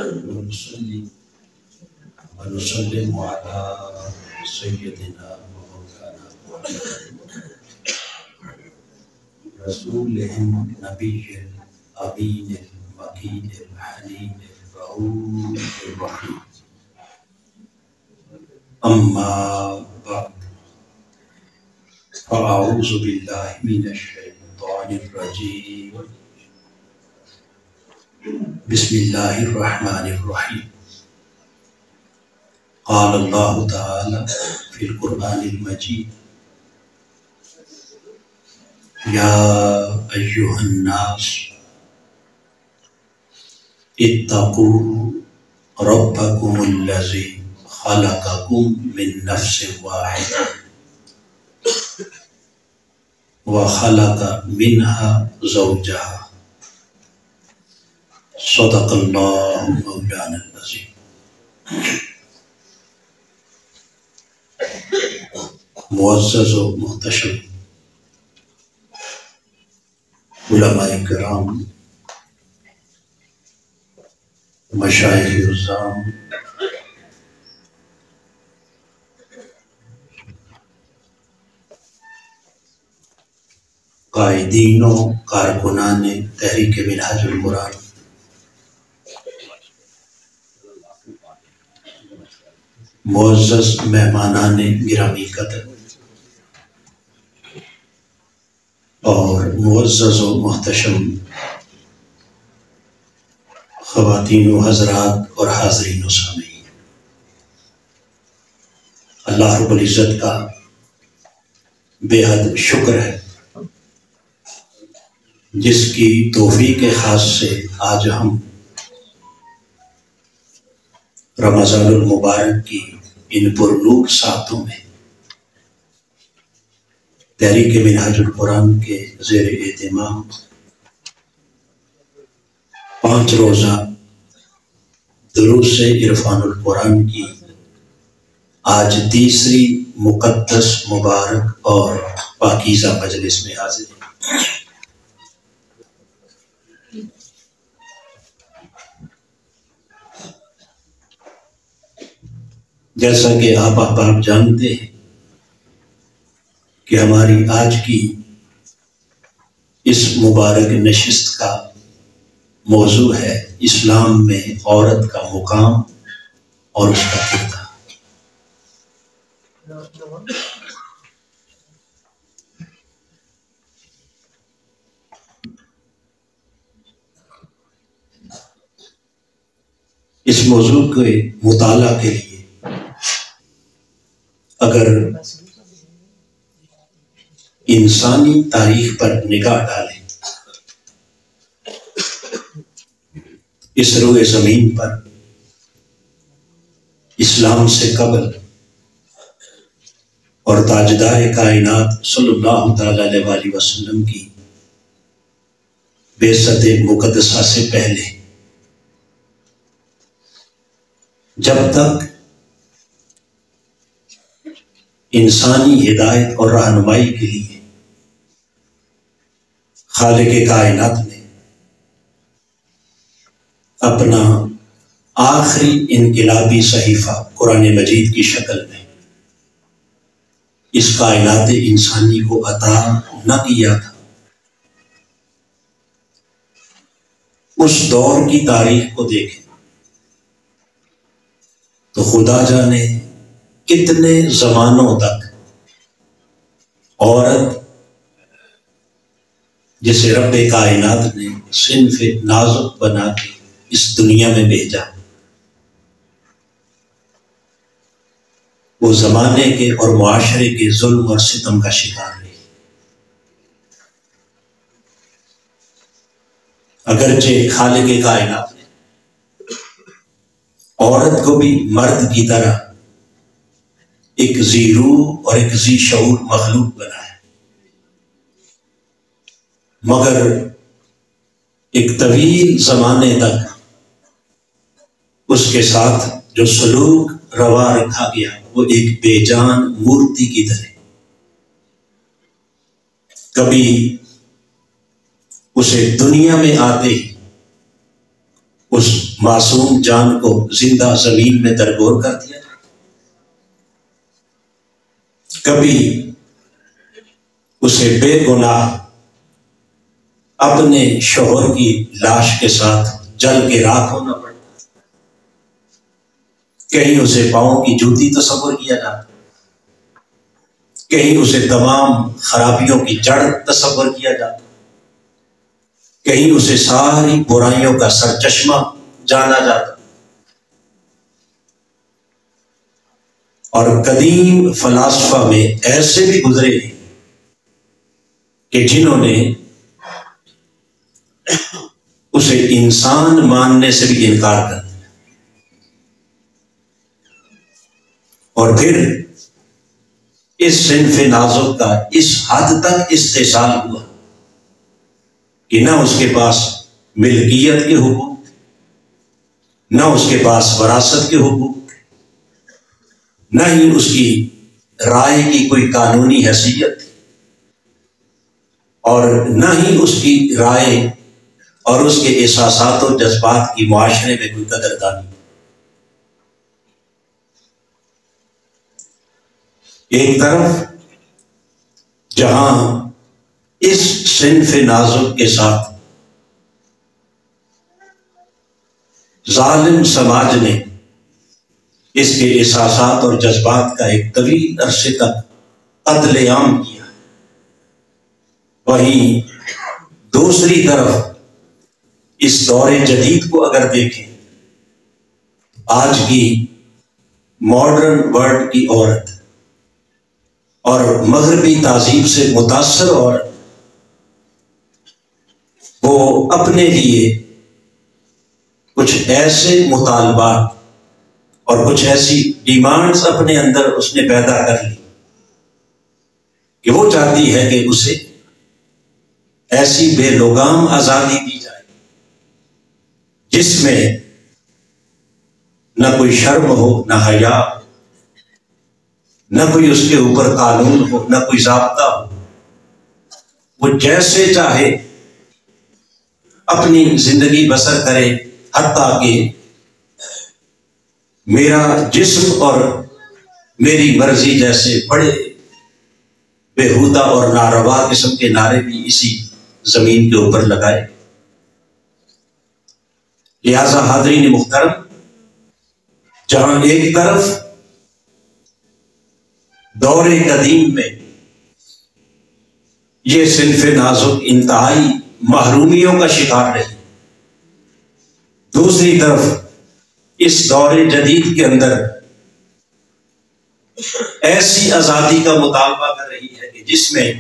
ونصلي ونسلم على سيدنا ومولانا رسول النبي الأمين المكين الحنين الرؤوف الرحيم. أما بعد فأعوذ بالله من الشيطان الرجيم. بسم الله الرحمن الرحيم. قال الله تعالى في القرآن المجيد: يا أيها الناس اتقوا ربكم الذي خلقكم من نفس واحدة وخلق منها زوجها. صدق الله مولانا العظيم. معزز و محتشم علماء کرام، مشائخ عظام، قائدین و کارکنان تحریک منہاج القرآن، معزز مہمانان گرامی قدر اور معزز و محتشم خواتین و حضرات اور حاضرین و سامعین، اللہ رب العزت کا بے حد شکر ہے جس کی توفیق خاص سے آج ہم رمضان المبارک کی ان پرنور ساعتوں میں تحریک منہاج القرآن کے زیر اہتمام 5 روزہ دروس عرفان القرآن کی آج تیسری مقدس، مبارک اور پاکیزہ مجلس میں حاضر ہیں۔ جیسا کہ آپ احباب جانتے ہیں کہ ہماری آج کی اس مبارک نشست کا موضوع ہے اسلام میں عورت کا مقام اور اس کا کردار۔ اس موضوع کے مطالعہ کے لیے اگر انسانی تاریخ پر نگاہ ڈالیں، اس روئے زمین پر اسلام سے قبل اور تاجدار کائنات صلی اللہ تعالی علیہ وسلم کی بعثت مقدسہ سے پہلے جب تک انسانی ہدایت اور رہنمائی کے لیے خالق کائنات نے اپنا آخری انقلابی صحیفہ قرآن مجید کی شکل میں اس کائنات انسانی کو عطا نہ کیا تھا، اس دور کی تاریخ کو دیکھیں تو خدا جانے کتنے زمانوں تک عورت جسے رب کائنات نے صنف نازک بنا کے اس دنیا میں بھیجا، وہ زمانے کے اور معاشرے کے ظلم اور ستم کا شکار رہی۔ اگرچہ خالق کائنات نے عورت کو بھی مرد کی طرح ایک ذی روح اور ایک ذی شعور مخلوق بنایا، مگر ایک طویل زمانے تک اس کے ساتھ جو سلوک روا رکھا گیا وہ ایک بے جان مورتی کی طرح، کبھی اسے دنیا میں آتے ہی اس معصوم جان کو زندہ زمین میں درگور کر دیا جائے، کبھی اسے بے گناہ اپنے شوہر کی لاش کے ساتھ جل کے راکھ ہونا پڑتا، کہیں اسے پاؤں کی جوتی تصور کیا جاتا، کہیں اسے تمام خرابیوں کی جڑ تصور کیا جاتا، کہیں اسے ساری برائیوں کا سرچشمہ جانا جاتا۔ اور قدیم فلاسفہ میں ایسے بھی گزرے ہیں کہ جنہوں نے اسے انسان ماننے سے بھی انکار کر دیا، اور پھر اس صنف نازک کا اس حد تک استحصال ہوا کہ نہ اس کے پاس ملکیت کے حقوق، نہ اس کے پاس وراثت کے حقوق، نہ ہی اس کی رائے کی کوئی قانونی حیثیت، اور نہ ہی اس کی رائے اور اس کے احساسات و جذبات کی معاشرے میں کوئی قدردانی۔ ایک طرف جہاں اس صنف نازک کے ساتھ ظالم سماج نے اس کے احساسات اور جذبات کا ایک طویل عرصے تک قتل عام کیا، وہیں دوسری طرف اس دور جدید کو اگر دیکھیں، آج کی ماڈرن ورلڈ کی عورت اور مغربی تہذیب سے متاثر عورت، وہ اپنے لیے کچھ ایسے مطالبات اور کچھ ایسی ڈیمانڈز اپنے اندر اس نے پیدا کر لی کہ وہ چاہتی ہے کہ اسے ایسی بے لگام آزادی دی جائے جس میں نہ کوئی شرم ہو، نہ حیا، نہ کوئی اس کے اوپر قانون ہو، نہ کوئی ضابطہ ہو، وہ جیسے چاہے اپنی زندگی بسر کرے، حتیٰ کہ میرا جسم اور میری مرضی جیسے بڑے بےہودہ اور ناروا قسم کے نعرے بھی اسی زمین کے اوپر لگائے۔ لہذا حاضرین محترم، جہاں ایک طرف دور قدیم میں یہ صنف نازک انتہائی محرومیوں کا شکار رہی، دوسری طرف اس دور جدید کے اندر ایسی آزادی کا مطالبہ کر رہی ہے کہ جس میں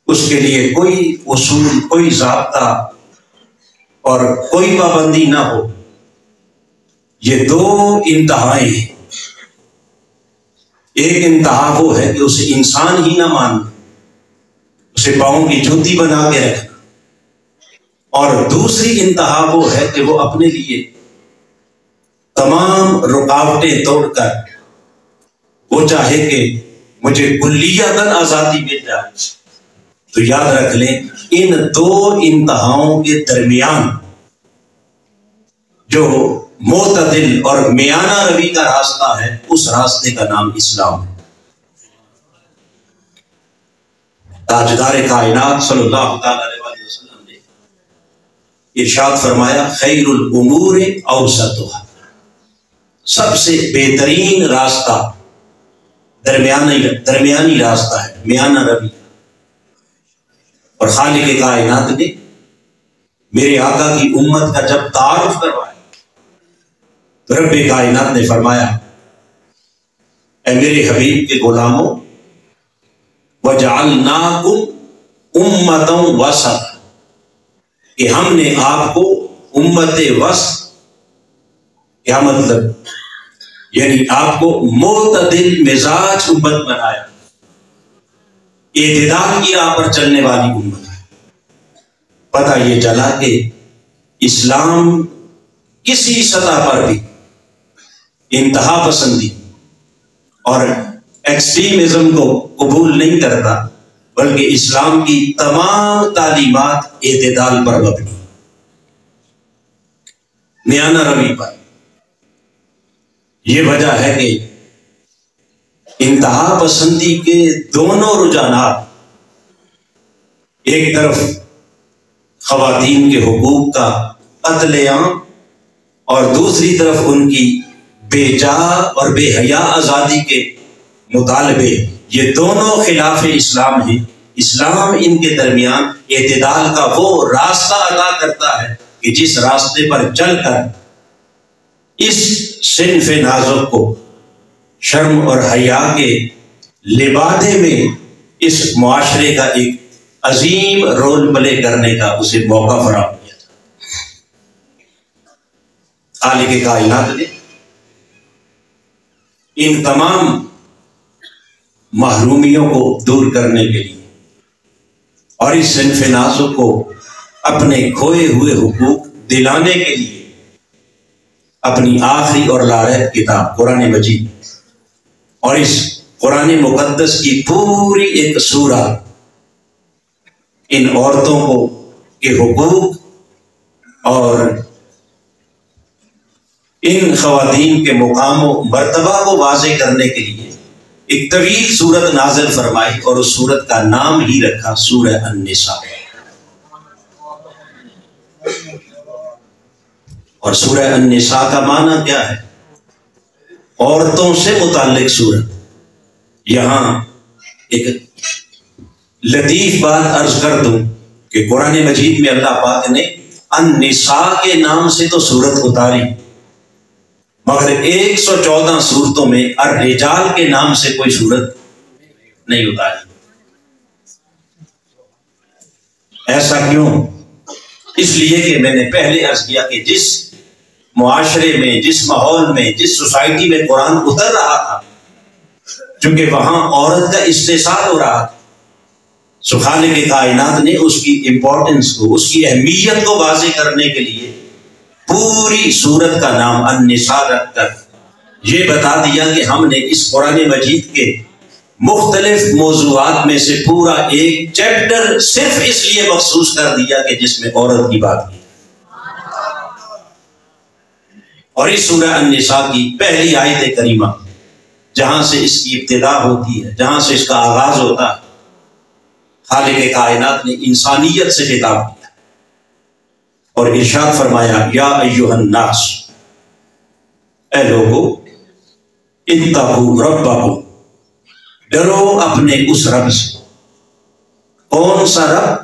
اس کے لیے کوئی اصول، کوئی ضابطہ اور کوئی پابندی نہ ہو۔ یہ دو انتہائیں ہیں، ایک انتہا وہ ہے کہ اسے انسان ہی نہ ماننا، اسے پاؤں کی جوتی بنا کے رکھنا، اور دوسری انتہا وہ ہے کہ وہ اپنے لیے تمام رکاوٹیں توڑ کر وہ چاہے کہ مجھے کلیتاً آزادی مل جائے۔ تو یاد رکھ لیں، ان دو انتہاؤں کے درمیان جو معتدل اور میانہ روی کا راستہ ہے، اس راستے کا نام اسلام ہے۔ تاجدار کائنات صلی اللہ تعالی علیہ وسلم نے ارشاد فرمایا، خیر الامور اوسطها، سب سے بہترین راستہ درمیانی راستہ ہے، میانہ روی۔ اور خالق کائنات نے میرے آقا کی امت کا جب تعارف کروایا تو رب کائنات نے فرمایا، اے میرے حبیب کے غلاموں، وَجَعَلْنَاكُمْ أُمَّةً وَسَطًا، کہ ہم نے آپ کو امت وسط، کیا مطلب؟ یعنی آپ کو معتدل مزاج امت بنایا، اعتدال کی راہ پر چلنے والی امت ہے۔ پتہ یہ چلا کہ اسلام کسی سطح پر بھی انتہا پسندی اور ایکسٹریمزم کو قبول نہیں کرتا، بلکہ اسلام کی تمام تعلیمات اعتدال پر مبنی۔ میانہ روی پر. یہ وجہ ہے کہ انتہا پسندی کے دونوں رجحانات، ایک طرف خواتین کے حقوق کا قتل عام اور دوسری طرف ان کی بے جا اور بے حیا آزادی کے مطالبے، یہ دونوں خلاف اسلام ہیں. اسلام ان کے درمیان اعتدال کا وہ راستہ عطا کرتا ہے کہ جس راستے پر چل کر اس صنف نازک کو شرم اور حیا کے لبادے میں اس معاشرے کا ایک عظیم رول پلے کرنے کا اسے موقع فراہم کیا تھا. خالق کائنات نے ان تمام محرومیوں کو دور کرنے کے لیے اور اس صنف نازک کو اپنے کھوئے ہوئے حقوق دلانے کے لیے اپنی آخری اور لاریب کتاب قرآن مجید اور اس قرآن مقدس کی پوری ایک سورہ ان عورتوں کو کے حقوق اور ان خواتین کے مقام و مرتبہ کو واضح کرنے کے لیے ایک طویل سورت نازل فرمائی اور اس سورت کا نام ہی رکھا سورہ النساء. اور سورہ النساء کا معنی کیا ہے؟ عورتوں سے متعلق سورت. یہاں ایک لطیف بات عرض کر دوں کہ قرآن مجید میں اللہ پاک نے النساء کے نام سے تو سورت اتاری، مگر 114 صورتوں میں الرجال کے نام سے کوئی صورت نہیں اتاری. ایسا کیوں؟ اس لیے کہ میں نے پہلے عرض کیا کہ جس معاشرے میں، جس ماحول میں، جس سوسائٹی میں قرآن اتر رہا تھا، چونکہ وہاں عورت کا استحصال ہو رہا تھا، سو خالق کائنات نے اس کی امپورٹنس کو، اس کی اہمیت کو واضح کرنے کے لیے پوری سورت کا نام النساء رکھ کر یہ بتا دیا کہ ہم نے اس قرآن مجید کے مختلف موضوعات میں سے پورا ایک چیپٹر صرف اس لیے مخصوص کر دیا کہ جس میں عورت کی بات کی. اور اس سورہ النساء کی پہلی آیت کریمہ جہاں سے اس کی ابتدا ہوتی ہے، جہاں سے اس کا آغاز ہوتا ہے، خالق کائنات نے انسانیت سے خطاب کیا اور ارشاد فرمایا یا ایھا الناس، اے لوگو، اتقوا ربکم، ڈرو اپنے اس رب سے. کون سا رب؟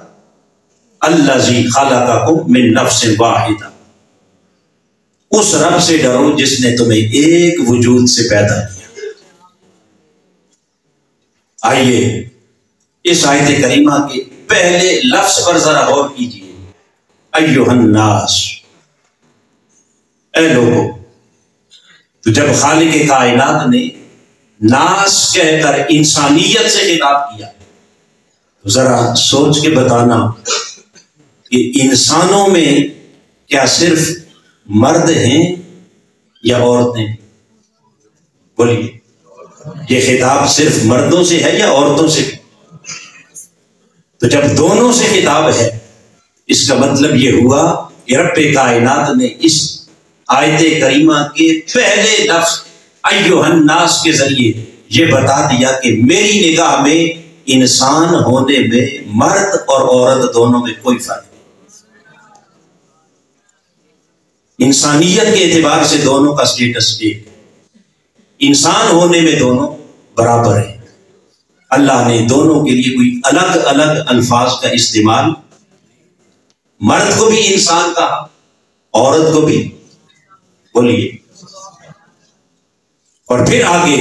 الذی خلقکم من نفس واحدہ، اس رب سے ڈرو جس نے تمہیں ایک وجود سے پیدا کیا. آئیے اس آیت کریمہ کے پہلے لفظ پر ذرا غور کیجیے، ایھا الناس، اے لوگو. تو جب خالق کائنات نے ناس کہہ کر انسانیت سے خطاب کیا تو ذرا سوچ کے بتانا کہ انسانوں میں کیا صرف مرد ہیں یا عورتیں؟ بولیے، یہ خطاب صرف مردوں سے ہے یا عورتوں سے؟ تو جب دونوں سے خطاب ہے، اس کا مطلب یہ ہوا کہ رب کائنات نے اس آیت کریمہ کے پہلے لفظ ایھا الناس کے ذریعے یہ بتا دیا کہ میری نگاہ میں انسان ہونے میں مرد اور عورت دونوں میں کوئی فرق نہیں. انسانیت کے اعتبار سے دونوں کا سٹیٹس ایک ہے، انسان ہونے میں دونوں برابر ہیں. اللہ نے دونوں کے لیے کوئی الگ الگ الفاظ کا استعمال، مرد کو بھی انسان کہا، عورت کو بھی. بولیے. اور پھر آگے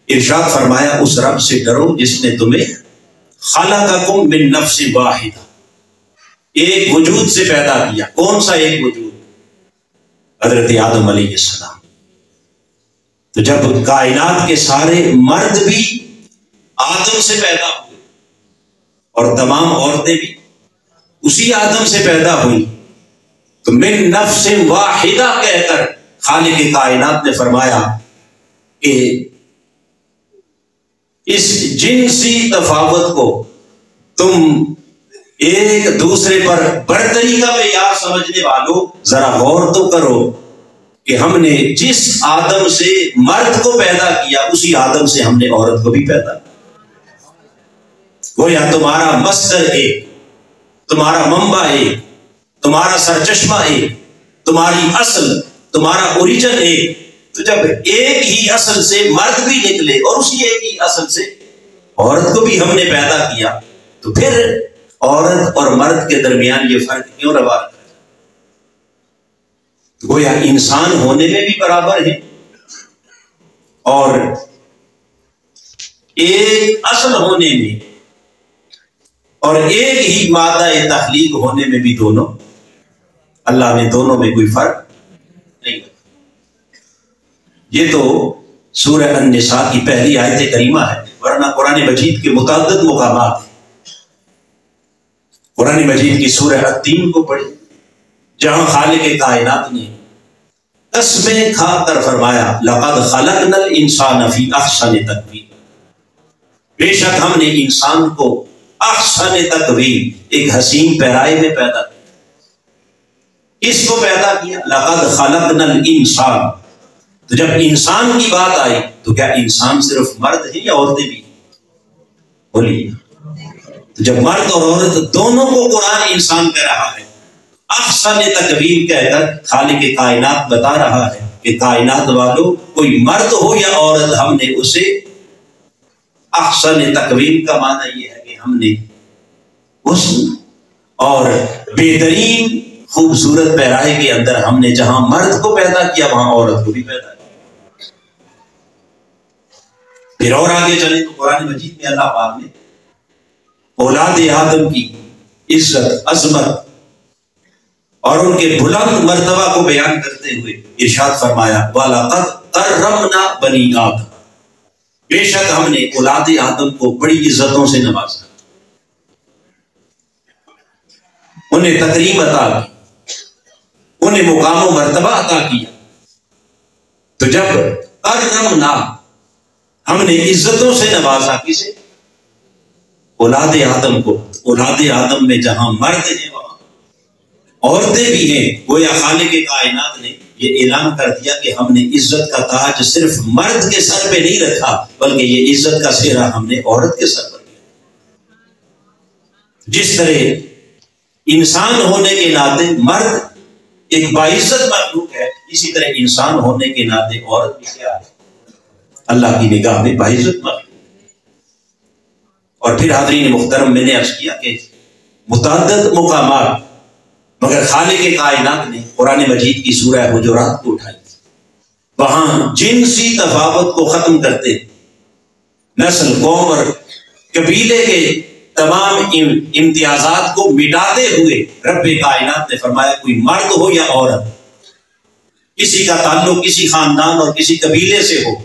ارشاد فرمایا اس رب سے ڈرو جس نے تمہیں خلقکم من نفس واحدہ، ایک وجود سے پیدا کیا. کون سا ایک وجود؟ حضرت آدم علیہ السلام. تو جب کائنات کے سارے مرد بھی آدم سے پیدا ہوئے اور تمام عورتیں بھی اسی آدم سے پیدا ہوئی، تو من نفس واحدہ کہہ کر خالق کائنات نے فرمایا کہ اس جنسی تفاوت کو تم ایک دوسرے پر برتری کا معیار سمجھنے والوں ذرا غور تو کرو کہ ہم نے جس آدم سے مرد کو پیدا کیا اسی آدم سے ہم نے عورت کو بھی پیدا کیا. گویا تمہارا مصدر ایک، تمہارا منبع ایک، تمہارا سرچشمہ ایک، تمہاری اصل، تمہارا اوریجن ایک. تو جب ایک ہی اصل سے مرد بھی نکلے اور اسی ایک ہی اصل سے عورت کو بھی ہم نے پیدا کیا، تو پھر عورت اور مرد کے درمیان یہ فرق کیوں روا ہے؟ گویا انسان ہونے میں بھی برابر ہے اور ایک اصل ہونے میں اور ایک ہی مادہ تخلیق ہونے میں بھی دونوں، اللہ نے دونوں میں کوئی فرق نہیں رکھا. یہ تو سورہ النساء کی پہلی آیت کریمہ ہے، ورنہ قرآن مجید کے متعدد مقامات ہیں. قرآن مجید کی سورہ التین کو پڑھیں جہاں خالق کائنات نے قسمیں کھا کر فرمایا لقد خلقنا الانسان فی احسن تقویم، بے شک ہم نے انسان کو احسن تقویم، ایک حسین پیرائے میں پیدا کیا. اس کو پیدا کیا لقد خلقنا الانسان. تو جب انسان کی بات آئی تو کیا انسان صرف مرد ہے یا عورتیں بھی؟ بولیے. تو جب مرد اور عورت دونوں کو قرآن انسان کہہ رہا ہے، احسن تقویم کہہ کر خالق کائنات بتا رہا ہے کہ کائنات والوں کوئی مرد ہو یا عورت، ہم نے اسے احسن تقویم کا معنی یہ ہے کہ ہم نے حسن اور بہترین خوبصورت پیرائے کے اندر ہم نے جہاں مرد کو پیدا کیا وہاں عورت کو بھی پیدا کیا. پھر اور آگے چلیں تو قرآن مجید میں اللہ پاک نے اولاد آدم کی عزت، عظمت اور ان کے بلند مرتبہ کو بیان کرتے ہوئے ارشاد فرمایا وَلَقَدْ كَرَّمْنَا بَنِي آدم، بے شک ہم نے اولاد آدم کو بڑی عزتوں سے نوازا، انہیں تکریم عطا کی، انہیں مقام و مرتبہ عطا کیا. تو جب کرمنا، ہم نے عزتوں سے نوازا کسے؟ اولاد آدم کو. اولاد آدم میں جہاں مرد ہیں وہاں عورتیں بھی ہیں. گویا خالق کائنات نے یہ اعلان کر دیا کہ ہم نے عزت کا تاج صرف مرد کے سر پہ نہیں رکھا بلکہ یہ عزت کا سہرا ہم نے عورت کے سر پر کیا. جس طرح انسان ہونے کے ناطے مرد ایک باعزت مخلوق ہے، اسی طرح انسان ہونے کے ناطے عورت بھی کیا ہے؟ اللہ کی نگاہ میں باعزت مخلوق. اور پھر حاضرین محترم، میں نے عرض کیا کہ متعدد مقامات، مگر خالق کائنات نے قرآن مجید کی سورہ حجرات کو اٹھائی، وہاں جنسی تفاوت کو ختم کرتے، نسل، قوم اور قبیلے کے تمام امتیازات کو مٹاتے ہوئے رب کائنات نے فرمایا کوئی مرد ہو یا عورت، کسی کا تعلق کسی خاندان اور کسی قبیلے سے ہو،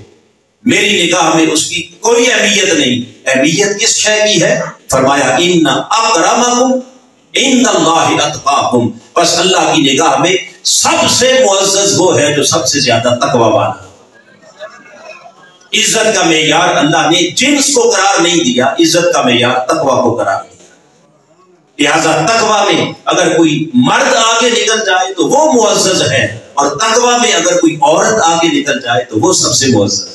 میری نگاہ میں اس کی کوئی اہمیت نہیں. اہمیت کس شے کی ہے؟ فرمایا ان اکرمکم عند اللہ اتقاکم، بس اللہ کی نگاہ میں سب سے معزز وہ ہے جو سب سے زیادہ تقوی والا. عزت کا معیار اللہ نے جنس کو قرار نہیں دیا، عزت کا معیار تقوی کو قرار دیا. لہذا تقوی میں اگر کوئی مرد آگے نکل جائے تو وہ معزز ہے، اور تقوی میں اگر کوئی عورت آگے نکل جائے تو وہ سب سے معزز ہے.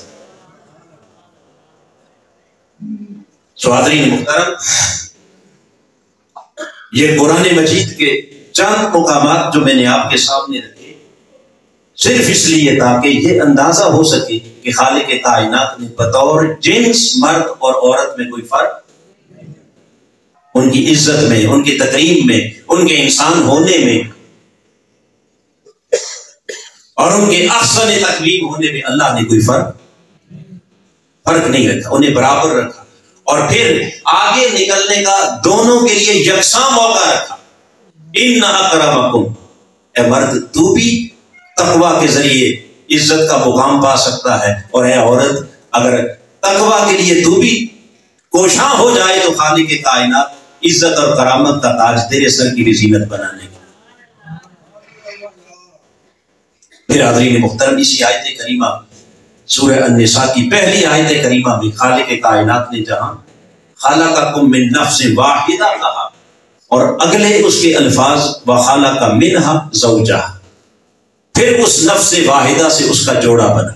حاضرین محترم، یہ قرآن مجید کے چند مقامات جو میں نے آپ کے سامنے رکھے صرف اس لیے تاکہ یہ اندازہ ہو سکے کہ خالق کائنات نے بطور جنس مرد اور عورت میں کوئی فرق، ان کی عزت میں، ان کی تکریم میں، ان کے انسان ہونے میں اور ان کے احسن تقویم ہونے میں اللہ نے کوئی فرق نہیں رکھا، انہیں برابر رکھا. اور پھر آگے نکلنے کا دونوں کے لیے یکساں موقع رکھا. ان اکرمکم، اے مرد تو بھی تقوی کے ذریعے عزت کا مقام پا سکتا ہے، اور اے عورت اگر تقوی کے لیے تو بھی کوشاں ہو جائے تو خالق کائنات عزت اور کرامت کا تاج تیرے سر کی بھی زینت بنانے کا. پھر حاضرین محترم، اسی آیت کریمہ سورہ النساء کی پہلی آیت کریمہ میں خالق کائنات نے جہاں خلقکم من نفس واحدہ کہا، اور اگلے اس کے الفاظ وَخَلَقَ مِنْهَا زَوْجَهَا، پھر اس نفس واحدہ سے اس کا جوڑا بنا۔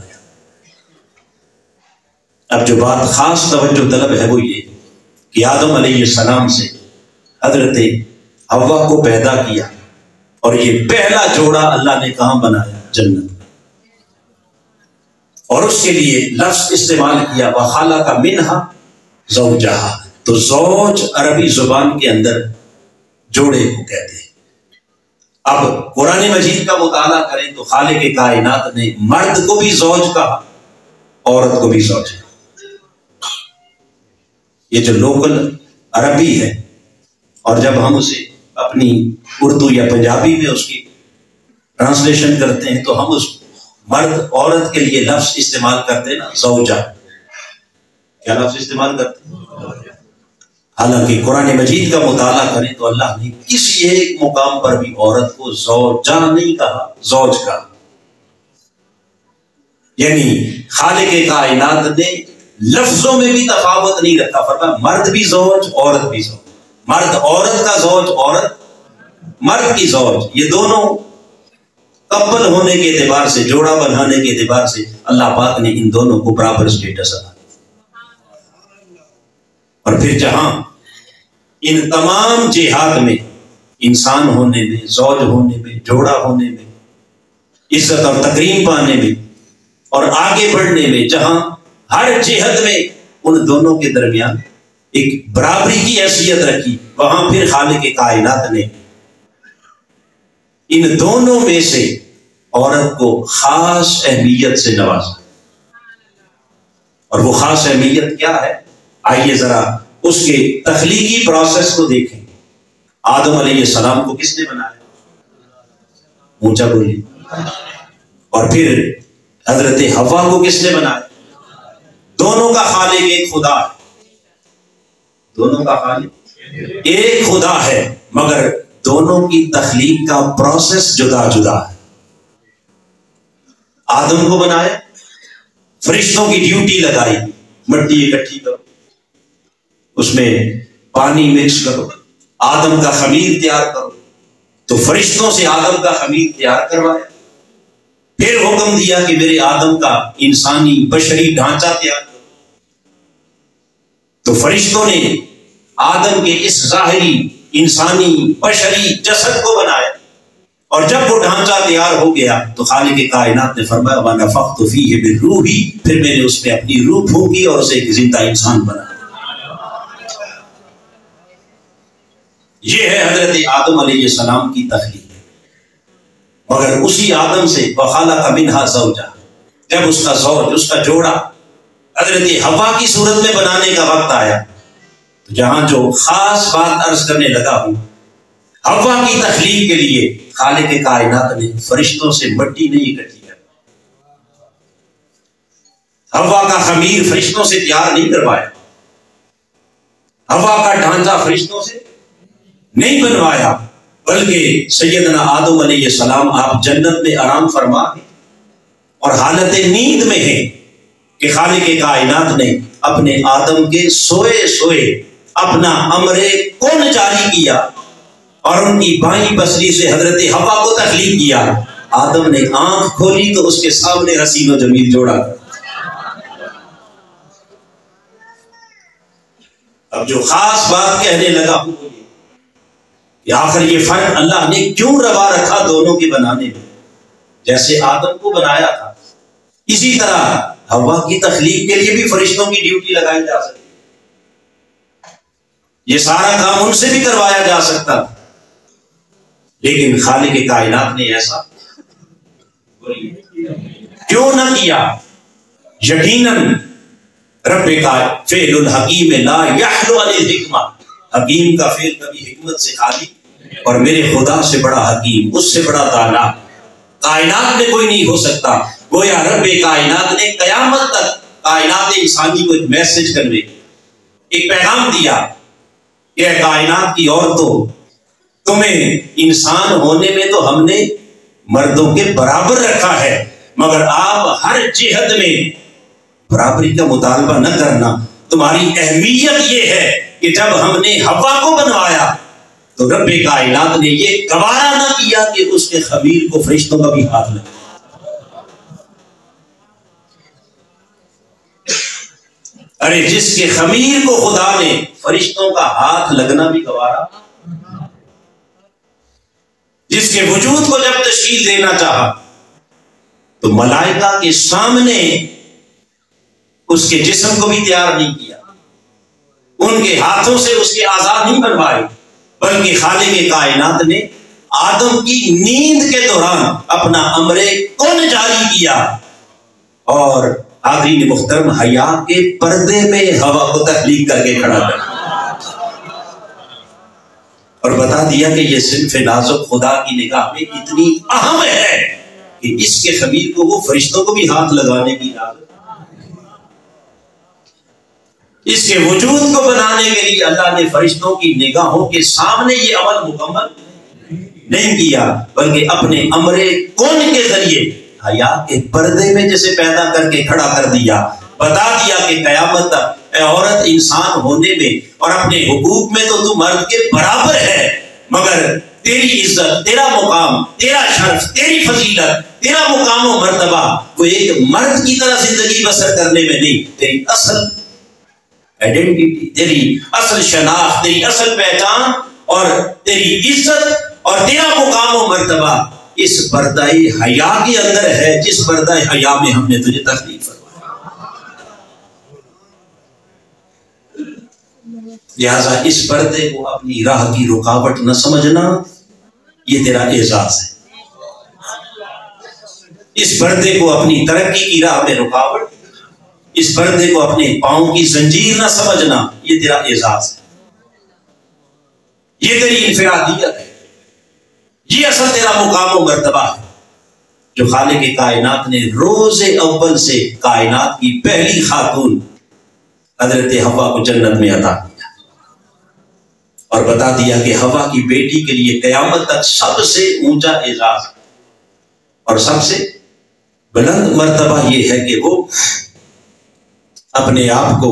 اب جو بات خاص توجہ طلب ہے وہ یہ کہ آدم علیہ السلام سے حضرت حوا کو پیدا کیا، اور یہ پہلا جوڑا اللہ نے کہاں بنایا؟ جنت۔ اور اس کے لیے لفظ استعمال کیا وَخَلَقَ مِنْهَا زَوْجَهَا، تو زوج عربی زبان کے اندر جوڑے کو کہتے ہیں۔ اب قرآن مجید کا مطالعہ کریں تو خالق کائنات نے مرد کو بھی زوج کہا، عورت کو بھی زوج کہا۔ یہ جو لوکل عربی ہے، اور جب ہم اسے اپنی اردو یا پنجابی میں اس کی ٹرانسلیشن کرتے ہیں تو ہم اس مرد عورت کے لیے لفظ استعمال کرتے ہیں نا، زوجہ۔ کیا لفظ استعمال کرتے ہیں؟ حالانکہ قرآن مجید کا مطالعہ کریں تو اللہ نے کسی ایک مقام پر بھی عورت کو زوجہ نہیں کہا، زوج کہا۔ یعنی خالق کائنات نے لفظوں میں بھی تفاوت نہیں رکھا، فرمایا مرد بھی زوج، عورت بھی زوج، مرد عورت کا زوج، عورت مرد کی زوج۔ یہ دونوں کپل ہونے کے اعتبار سے، جوڑا بنانے کے اعتبار سے اللہ پاک نے ان دونوں کو برابر اسٹیٹس ادا۔ اور پھر جہاں ان تمام جہات میں، انسان ہونے میں، زوج ہونے میں، جوڑا ہونے میں، عزت اور تکریم پانے میں اور آگے بڑھنے میں، جہاں ہر جہت میں ان دونوں کے درمیان ایک برابری کی حیثیت رکھی، وہاں پھر خالق کائنات نے ان دونوں میں سے عورت کو خاص اہمیت سے نوازا۔ اور وہ خاص اہمیت کیا ہے؟ آئیے ذرا اس کے تخلیقی پروسیس کو دیکھیں۔ آدم علیہ السلام کو کس نے بنایا؟ اونچا بولیے۔ اور پھر حضرت حوا کو کس نے بنایا؟ دونوں کا خالق ایک خدا ہے، دونوں کا خالق ایک خدا ہے، مگر دونوں کی تخلیق کا پروسیس جدا جدا ہے۔ آدم کو بنایا، فرشتوں کی ڈیوٹی لگائی، مٹی اکٹھی کرو، اس میں پانی مکس کرو، آدم کا خمیر تیار کرو، تو فرشتوں سے آدم کا خمیر تیار کروایا۔ پھر حکم دیا کہ میرے آدم کا انسانی بشری ڈھانچہ تیار کرو، تو فرشتوں نے آدم کے اس ظاہری انسانی بشری جسد کو بنایا، اور جب وہ ڈھانچہ تیار ہو گیا تو خالق کائنات نے فرمایا وَنَفَخْتُ فِيهِ مِن رُوحِي، پھر میں نے اس میں اپنی روح پھونکی اور اسے ایک زندہ انسان بنایا۔ یہ ہے حضرت آدم علیہ السلام کی تخلیق۔ مگر اسی آدم سے وَخَلَقَ مِنْهَا زَوْجَهَا، جب اس کا زوج، اس کا جوڑا حضرت حوا کی صورت میں بنانے کا وقت آیا، تو جہاں جو خاص بات عرض کرنے لگا ہوں، حوا کی تخلیق کے لیے خالق کائنات نے فرشتوں سے مٹی نہیں اکٹھی کر، حوا کا خمیر فرشتوں سے تیار نہیں کروایا، حوا کا ڈھانچہ فرشتوں سے نہیں بنوایا، بلکہ سیدنا آدم علیہ السلام آپ جنت میں آرام فرما ہیں اور حالت نیند میں ہیں کہ خالق کائنات نے اپنے آدم کے سوئے سوئے اپنا امر کون جاری کیا اور ان کی بائیں بصری سے حضرت حوا کو تخلیق کیا۔ آدم نے آنکھ کھولی تو اس کے سامنے حسین و جمیل جوڑا۔ اب جو خاص بات کہنے لگا ہوں کہ آخر یہ فرق اللہ نے کیوں روا رکھا دونوں کے بنانے میں؟ جیسے آدم کو بنایا تھا، اسی طرح حوا کی تخلیق کے لیے بھی فرشتوں کی ڈیوٹی لگائی جا سکتی، یہ سارا کام ان سے بھی کروایا جا سکتا، لیکن خالق کائنات نے ایسا کیوں نہ کیا؟ یقیناً رب کا فعل الحکیم لا یحلو عن الحکمہ، حکیم کا فعل کبھی حکمت سے خالی، اور میرے خدا سے بڑا حکیم، اس سے بڑا دانا کائنات میں کوئی نہیں ہو سکتا۔ گویا رب کائنات نے قیامت تک کائنات انسانی کو ایک میسج کنوے، ایک پیغام دیا کہ کائنات کی عورتوں، تمہیں انسان ہونے میں تو ہم نے مردوں کے برابر رکھا ہے، مگر آپ ہر جہت میں برابری کا مطالبہ نہ کرنا۔ تمہاری اہمیت یہ ہے کہ جب ہم نے حوا کو بنوایا تو رب کائنات نے یہ گوارا نہ کیا کہ اس کے خمیر کو فرشتوں کا بھی ہاتھ لگے. ارے جس کے خمیر کو خدا نے فرشتوں کا ہاتھ لگنا بھی گوارا، جس کے وجود کو جب تشکیل دینا چاہا تو ملائکہ کے سامنے اس کے جسم کو بھی تیار نہیں کیا، ان کے ہاتھوں سے اس کے اعضاء نہیں بنوائے، بلکہ خالق کائنات نے آدم کی نیند کے دوران اپنا امر کن جاری کیا اور آدمی محترم حیا کے پردے میں ہوا کو تخلیق کر کے کھڑا کر اور بتا دیا کہ یہ صنف نازک خدا کی نگاہ میں اتنی اہم ہے کہ اس کے خمیر کو وہ فرشتوں کو بھی ہاتھ لگانے کی اجازت، اس کے وجود کو بنانے کے لیے اللہ نے فرشتوں کی نگاہوں کے سامنے یہ عمل مکمل نہیں کیا، بلکہ اپنے امر کون کے ذریعے حیا کے پردے میں جسے پیدا کر کے کھڑا کر دیا. بتا دیا کہ قیامت تک اے عورت انسان ہونے میں اور اپنے حقوق میں تو تو مرد کے برابر ہے، مگر تیری عزت، تیرا مقام، تیرا شرف، تیری فضیلت، تیرا مقام و مرتبہ وہ ایک مرد کی طرح زندگی بسر کرنے میں نہیں، تیری اصل آئیڈینٹی، تیری اصل شناخت، تیری اصل پہچان اور تیری عزت اور تیرا مقام و مرتبہ اس پردہ حیا کے اندر ہے، جس پردہ حیا میں ہم نے تجھے تخلیق فرمایا. لہذا اس پردے کو اپنی راہ کی رکاوٹ نہ سمجھنا، یہ تیرا اعزاز ہے. اس پردے کو اپنی ترقی کی راہ میں رکاوٹ، اس پردے کو اپنے پاؤں کی زنجیر نہ سمجھنا، یہ تیرا اعزاز ہے، یہ تیری انفرادیت ہے، یہ اصل تیرا مقام و مرتبہ ہے جو خالق کائنات نے روز اول سے کائنات کی پہلی خاتون حضرت حوا کو جنت میں عطا کیا اور بتا دیا کہ حوا کی بیٹی کے لیے قیامت تک سب سے اونچا اعزاز اور سب سے بلند مرتبہ یہ ہے کہ وہ اپنے آپ کو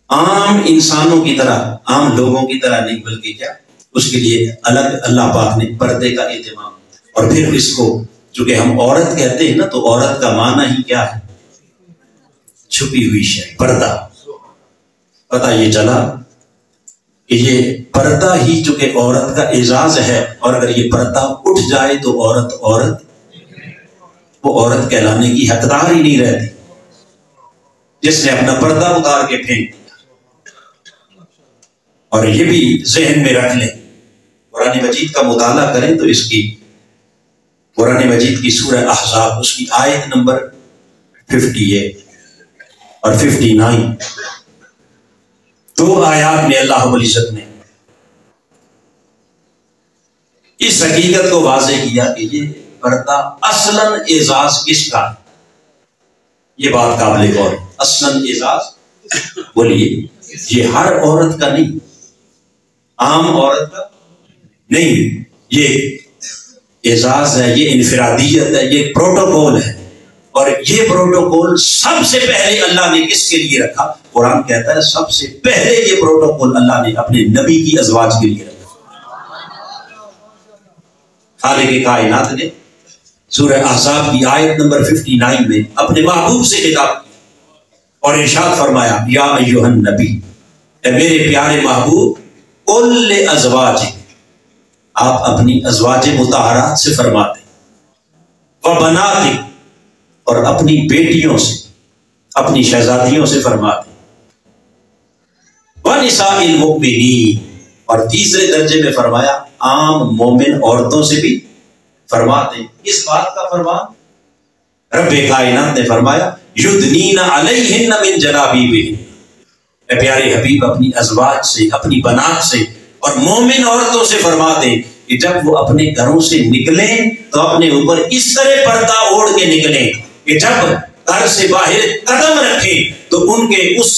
عام انسانوں کی طرح، عام لوگوں کی طرح نہیں، بلکہ کیا اس کے لیے الگ اللہ پاک نے پردے کا اہتمام. اور پھر اس کو چونکہ ہم عورت کہتے ہیں نا، تو عورت کا معنی ہی کیا ہے؟ چھپی ہوئی شے، پردہ. پتہ یہ چلا کہ یہ پردہ ہی چونکہ عورت کا اعزاز ہے، اور اگر یہ پردہ اٹھ جائے تو عورت وہ عورت کہلانے کی حقدار ہی نہیں رہتی، جس نے اپنا پردہ اتار کے پھینک دیا. اور یہ بھی ذہن میں رکھ لیں، قرآن مجید کا مطالعہ کریں تو اس کی قرآن مجید کی سورہ احزاب اس کی آیت نمبر 58 اور 59، دو آیات میں اللہ رب العزت نے اس حقیقت کو واضح کیا کہ یہ پردہ اصلاً اعزاز کس کا ہے. یہ بات قابل غور ہے. اصلاً اعزاز بولیے، یہ ہر عورت کا نہیں، عام عورت کا نہیں، یہ اعزاز ہے، یہ انفرادیت ہے، یہ پروٹوکول ہے. اور یہ پروٹوکول سب سے پہلے اللہ نے کس کے لیے رکھا؟ قرآن کہتا ہے سب سے پہلے یہ پروٹوکول اللہ نے اپنے نبی کی ازواج کے لیے رکھا. خالق کائنات نے سورہ احزاب کی آیت نمبر 59 میں اپنے محبوب سے خطاب کیا اور ارشاد فرمایا، یا ایھا النبی، اے میرے پیارے محبوب، قل لازواجک، آپ اپنی ازواج مطہرات سے فرماتے، وبناتک، اور اپنی بیٹیوں سے، اپنی شہزادیوں سے فرماتے، ونساء المؤمنین، اور تیسرے درجے میں فرمایا عام مومن عورتوں سے بھی فرماتے. اس بات کا فرمان رب کائنات نے فرمایا، یدنین علیہن من جلابیبہن، اے پیارے حبیب اپنی ازواج سے، اپنی بنات سے اور مومن عورتوں سے فرما دیں کہ جب وہ اپنے گھروں سے نکلیں تو اپنے اوپر اس طرح پردہ اوڑھ کے نکلیں کہ جب گھر سے باہر قدم رکھیں تو ان کے اس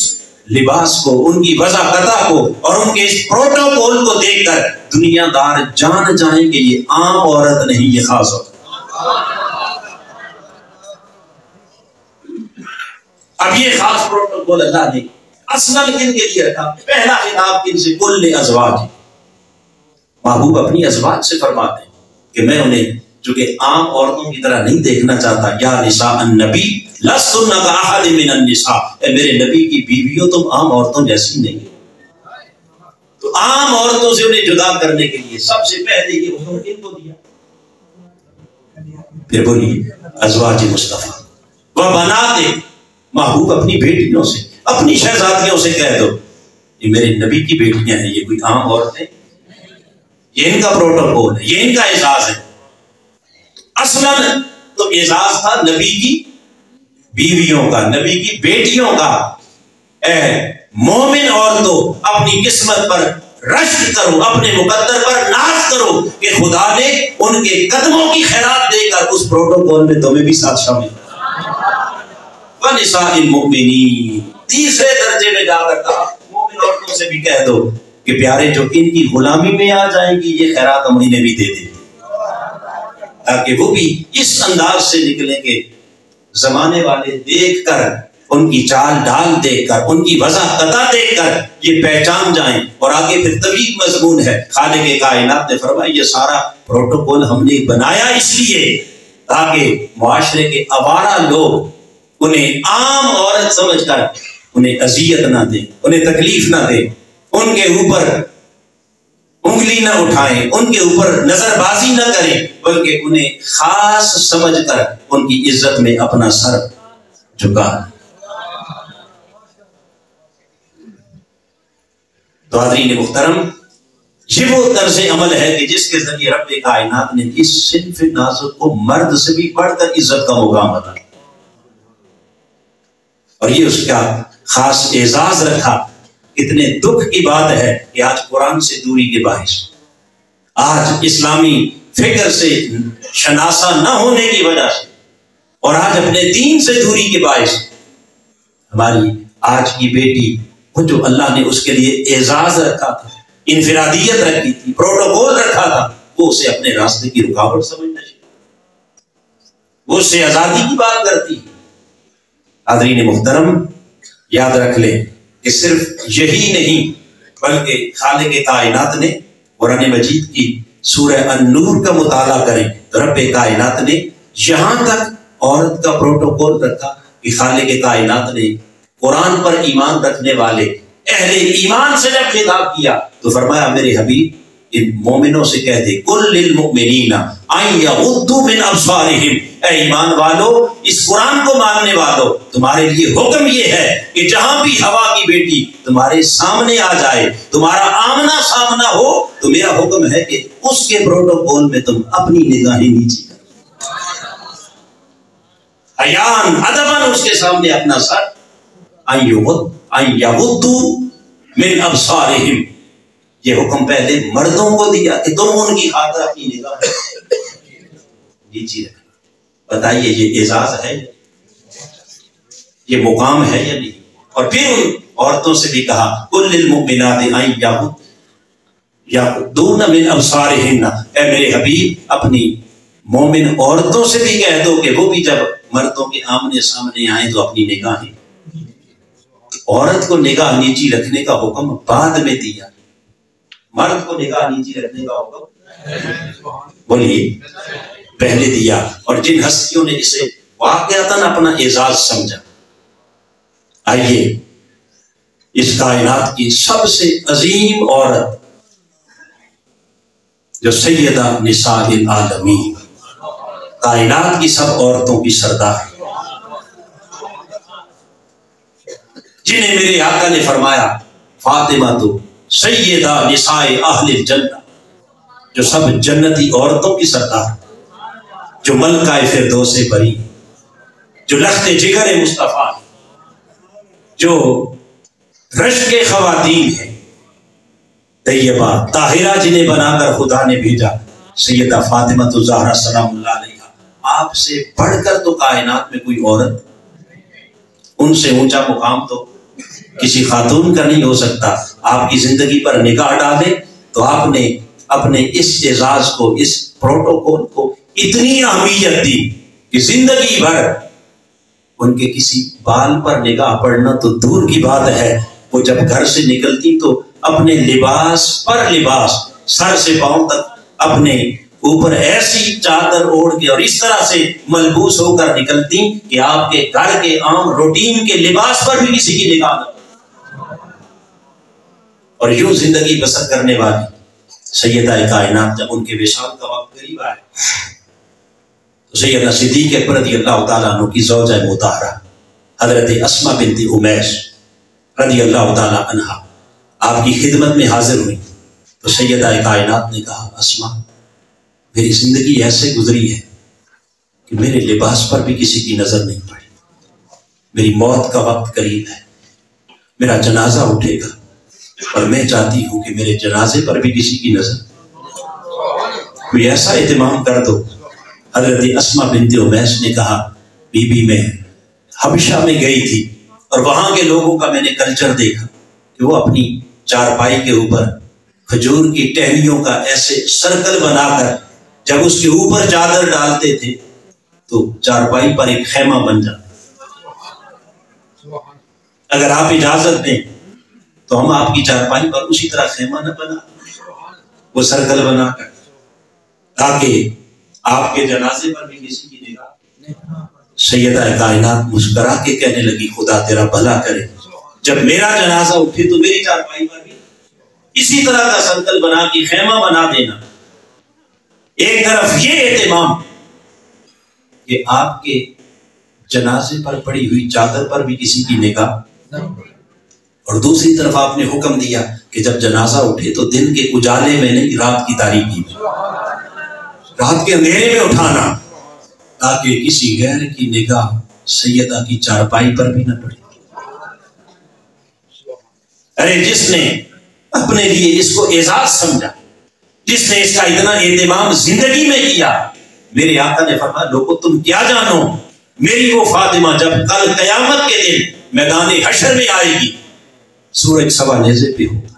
لباس کو، ان کی وضاحت کو اور ان کے اس پروٹوکول کو دیکھ کر دنیا دار جان جائیں کہ یہ عام عورت نہیں، یہ خاص عورت. اب یہ خاص پروٹوکول اللہ نے اصلاً کن کے لیے رکھا؟ پہلا خطاب کن سے؟ کل ازواج، محبوب اپنی ازواج سے فرماتے ہیں کہ میں انہیں چونکہ عام عورتوں کی طرح نہیں دیکھنا چاہتا. یا نساء النبی لستن کاحد من النساء، اے میرے نبی کی بیویوں تم عام عورتوں جیسی نہیں. تو عام عورتوں سے انہیں جدا کرنے کے لیے سب سے پہلے یہ حکم کن کو دیا؟ پھر بولیے ازواج مصطفیٰ و بنات، محبوب اپنی بیٹیوں سے، اپنی شہزادیوں سے کہہ دو یہ میرے نبی کی بیٹیاں ہیں، یہ کوئی عام عورتیں، یہ ان کا پروٹوکول ہے، یہ ان کا اعزاز ہے. اصلاً تو اعزاز تھا نبی کی بیویوں کا، نبی کی بیٹیوں کا. اے مومن عورتوں اپنی قسمت پر رشک کرو، اپنے مقدر پر ناز کرو کہ خدا نے ان کے قدموں کی خیرات دے کر اس پروٹوکول میں تمہیں بھی ساتھ شامل وَنِسَاءِ الْمُؤْمِنِينَ. تیسرے درجے میں جا کر کہا مومن عورتوں سے بھی کہہ دو کہ پیارے جو ان کی غلامی میں آ جائیں گی یہ خیرات ہم انہیں بھی دے دیں تاکہ وہ بھی اس انداز سے نکلیں گے. زمانے والے دیکھ کر، ان کی چال ڈال دیکھ کر، ان کی وضع قطع دیکھ کر یہ پہچان جائیں. اور آگے پھر طویل مضمون ہے. خالق کائنات نے فرمایا یہ سارا پروٹوکول ہم نے بنایا اس لیے تاکہ معاشرے کے آوارہ لوگ انہیں عام عورت سمجھ کر انہیں اذیت نہ دیں، انہیں تکلیف نہ دیں، ان کے اوپر انگلی نہ اٹھائیں، ان کے اوپر نظر بازی نہ کریں، بلکہ انہیں خاص سمجھ کر ان کی عزت میں اپنا سر جھکا. تو حضرین محترم، یہ وہ طرز عمل ہے کہ جس کے ذریعے رب کائنات نے اس صنف نازک کو مرد سے بھی بڑھ کر عزت کا مقام عطا کیا، اور یہ اس کا خاص اعزاز رکھا. کتنے دکھ کی بات ہے کہ آج قرآن سے دوری کے باعث، آج اسلامی فکر سے شناسا نہ ہونے کی وجہ سے، اور آج اپنے دین سے دوری کے باعث ہماری آج کی بیٹی، وہ جو اللہ نے اس کے لیے اعزاز رکھا تھا، انفرادیت رکھی تھی، پروٹوکول رکھا تھا، وہ اسے اپنے راستے کی رکاوٹ سمجھنا چاہیے، وہ اس سے آزادی کی بات کرتی. حاضرین محترم، یاد رکھ لیں کہ صرف یہی نہیں بلکہ خالق کائنات نے قرآن مجید کی سورہ النور کا مطالعہ کریں تو رب کائنات نے یہاں تک عورت کا پروٹوکول رکھا کہ خالق کائنات نے قرآن پر ایمان رکھنے والے اہل ایمان سے جب خطاب کیا تو فرمایا میرے حبیب ان مومنوں سے کہہ دے کل للمؤمنین ان یغضوا من ابصارہم، اے ایمان والو، اس قرآن کو ماننے والو، تمہارے لیے حکم یہ ہے کہ جہاں بھی ہوا کی بیٹی تمہارے سامنے آ جائے، تمہارا آمنا سامنا ہو، تو میرا حکم ہے کہ اس کے پروٹوکول میں تم اپنی نگاہیں نیچی کرو، حیاءً ادباً اس کے سامنے اپنا سر، ان یغضوا من ابصارہم. یہ حکم پہلے مردوں کو دیا کہ تم ان کی خاطر اپنی نگاہ نیچی رکھنا. بتائیے یہ اعزاز ہے، یہ مقام ہے یا نہیں؟ اور پھر ان عورتوں سے بھی کہا کل للمؤمنات ان یغضضن من ابصارہن، اے میرے حبیب اپنی مومن عورتوں سے بھی کہہ دو کہ وہ بھی جب مردوں کے آمنے سامنے آئیں تو اپنی نگاہیں، عورت کو نگاہ نیچی رکھنے کا حکم بعد میں دیا، مرد کو نگاہ نیچی رکھنے کا حکم بولیے پہلے دیا. اور جن ہستیوں نے اسے واقعتاً اپنا اعزاز سمجھا، آئیے اس کائنات کی سب سے عظیم عورت جو سیدہ نساء العالمین، کائنات کی سب عورتوں کی سردار، جنہیں میرے آقا نے فرمایا فاطمہ تو سیدہ نساء اہل الجنہ، جو سب جنتی عورتوں کی سردار، جو ملکہ فردوس بری، جو لخت جگر مصطفیٰ، جو رشک خواتین ہیں طیبہ طاہرہ، جنہیں بنا کر خدا نے بھیجا، سیدہ فاطمہ الزہرا سلام اللہ علیہا. آپ سے بڑھ کر تو کائنات میں کوئی عورت، ان سے اونچا مقام تو کسی خاتون کا نہیں ہو سکتا. آپ کی زندگی پر نگاہ ڈالیں تو آپ نے اپنے اس اعزاز کو، اس پروٹوکول کو اتنی اہمیت دی کہ زندگی بھر ان کے کسی بال پر نگاہ پڑنا تو دور کی بات ہے، وہ جب گھر سے نکلتی تو اپنے لباس پر لباس سر سے پاؤں تک اپنے اوپر ایسی چادر اوڑھ کے اور اس طرح سے ملبوس ہو کر نکلتی کہ آپ کے گھر کے عام روٹین کے لباس پر بھی کسی کی نگاہ نہ، اور یوں زندگی بسر کرنے والی سیدہ کائنات جب ان کے وصال کا وقت قریب آئے تو سیدنا صدیق اکبر رضی اللہ تعالیٰ عنہ کی زوجہ مطہرہ حضرت اسماء بنت امیس رضی اللہ تعالیٰ عنہ آپ کی خدمت میں حاضر ہوئی تو سیدہ کائنات نے کہا اسماء میری زندگی ایسے گزری ہے کہ میرے لباس پر بھی کسی کی نظر نہیں پڑی، میری موت کا وقت قریب ہے، میرا جنازہ اٹھے گا اور میں چاہتی ہوں کہ میرے جنازے پر بھی کسی کی نظر، کوئی ایسا اہتمام کر دو۔ حضرت اسماء بنت امیس نے کہا بی بی میں حبشہ میں گئی تھی اور وہاں کے لوگوں کا میں نے کلچر دیکھا کہ وہ اپنی چارپائی کے اوپر کھجور کی ٹہنیوں کا ایسے سرکل بنا کر جب اس کے اوپر چادر ڈالتے تھے تو چارپائی پر ایک خیمہ بن جاتا۔ اگر آپ اجازت دیں تو ہم آپ کی چارپائی پر اسی طرح خیمہ نہ بنا، وہ سرکل بنا کر، تاکہ آپ کے جنازے پر بھی کسی کی نگاہ۔ سیدہ کائنات مسکرا کے کہنے لگی خدا تیرا بھلا کرے، جب میرا جنازہ اٹھے تو میری چارپائی پر بھی اسی طرح کا سرکل بنا کے خیمہ بنا دینا۔ ایک طرف یہ اہتمام کہ آپ کے جنازے پر پڑی ہوئی چادر پر بھی کسی کی نگاہ، اور دوسری طرف آپ نے حکم دیا کہ جب جنازہ اٹھے تو دن کے اجالے میں نہیں، رات کی تاریکی میں، رات کے اندھیرے میں اٹھانا تاکہ کسی غیر کی نگاہ سیدہ کی چارپائی پر بھی نہ پڑے۔ ارے جس نے اپنے لیے اس کو اعزاز سمجھا، جس نے اس کا اتنا اہتمام زندگی میں کیا، میرے آقا نے فرمایا لوگو تم کیا جانو میری وہ فاطمہ جب کل قیامت کے دن میدان حشر میں آئے گی، سورج سوا نیزے پہ ہوگا،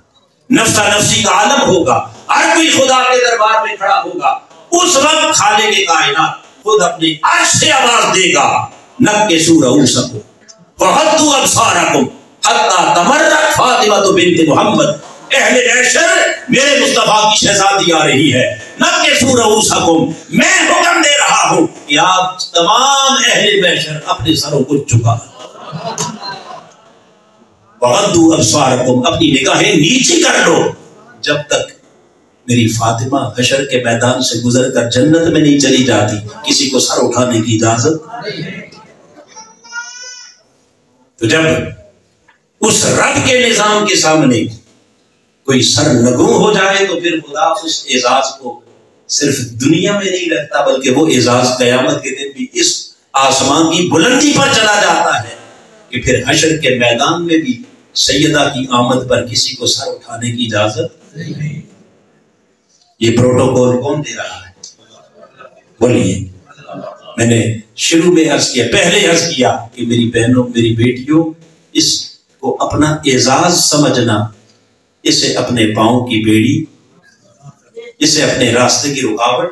نفسا نفسی کا عالم ہوگا، ہر کوئی خدا کے دربار میں کھڑا ہوگا، اس وقت خالق کائنات خود اپنے عرش سے آواز دے گا نکسوا رؤوسکم وغضوا ابصارکم حتی تمرت فاطمہ بنت محمد، اہل محشر میرے مصطفیٰ کی شہزادی آ رہی ہے، نکسوا رؤوسکم، میں حکم دے رہا ہوں کہ آپ تمام اہل محشر اپنے سروں کو جھکا، وغضوا ابصارکم، اپنی نگاہیں نیچی کر لو، جب تک میری فاطمہ حشر کے میدان سے گزر کر جنت میں نہیں چلی جاتی کسی کو سر اٹھانے کی اجازت نہیں۔ تو جب اس رب کے نظام کے سامنے کوئی سر نگوں ہو جائے تو پھر خدا اس اعزاز کو صرف دنیا میں نہیں رکھتا بلکہ وہ اعزاز قیامت کے دن بھی اس آسمان کی بلندی پر چلا جاتا ہے کہ پھر حشر کے میدان میں بھی سیدہ کی آمد پر کسی کو سر اٹھانے کی اجازت نہیں۔ یہ پروٹوکول کون دے رہا ہے؟ بولیے۔ میں نے شروع میں عرض کیا، پہلے عرض کیا کہ میری بہنوں میری بیٹیوں، اس کو اپنا اعزاز سمجھنا، اسے اپنے پاؤں کی بیڑی، اسے اپنے راستے کی رکاوٹ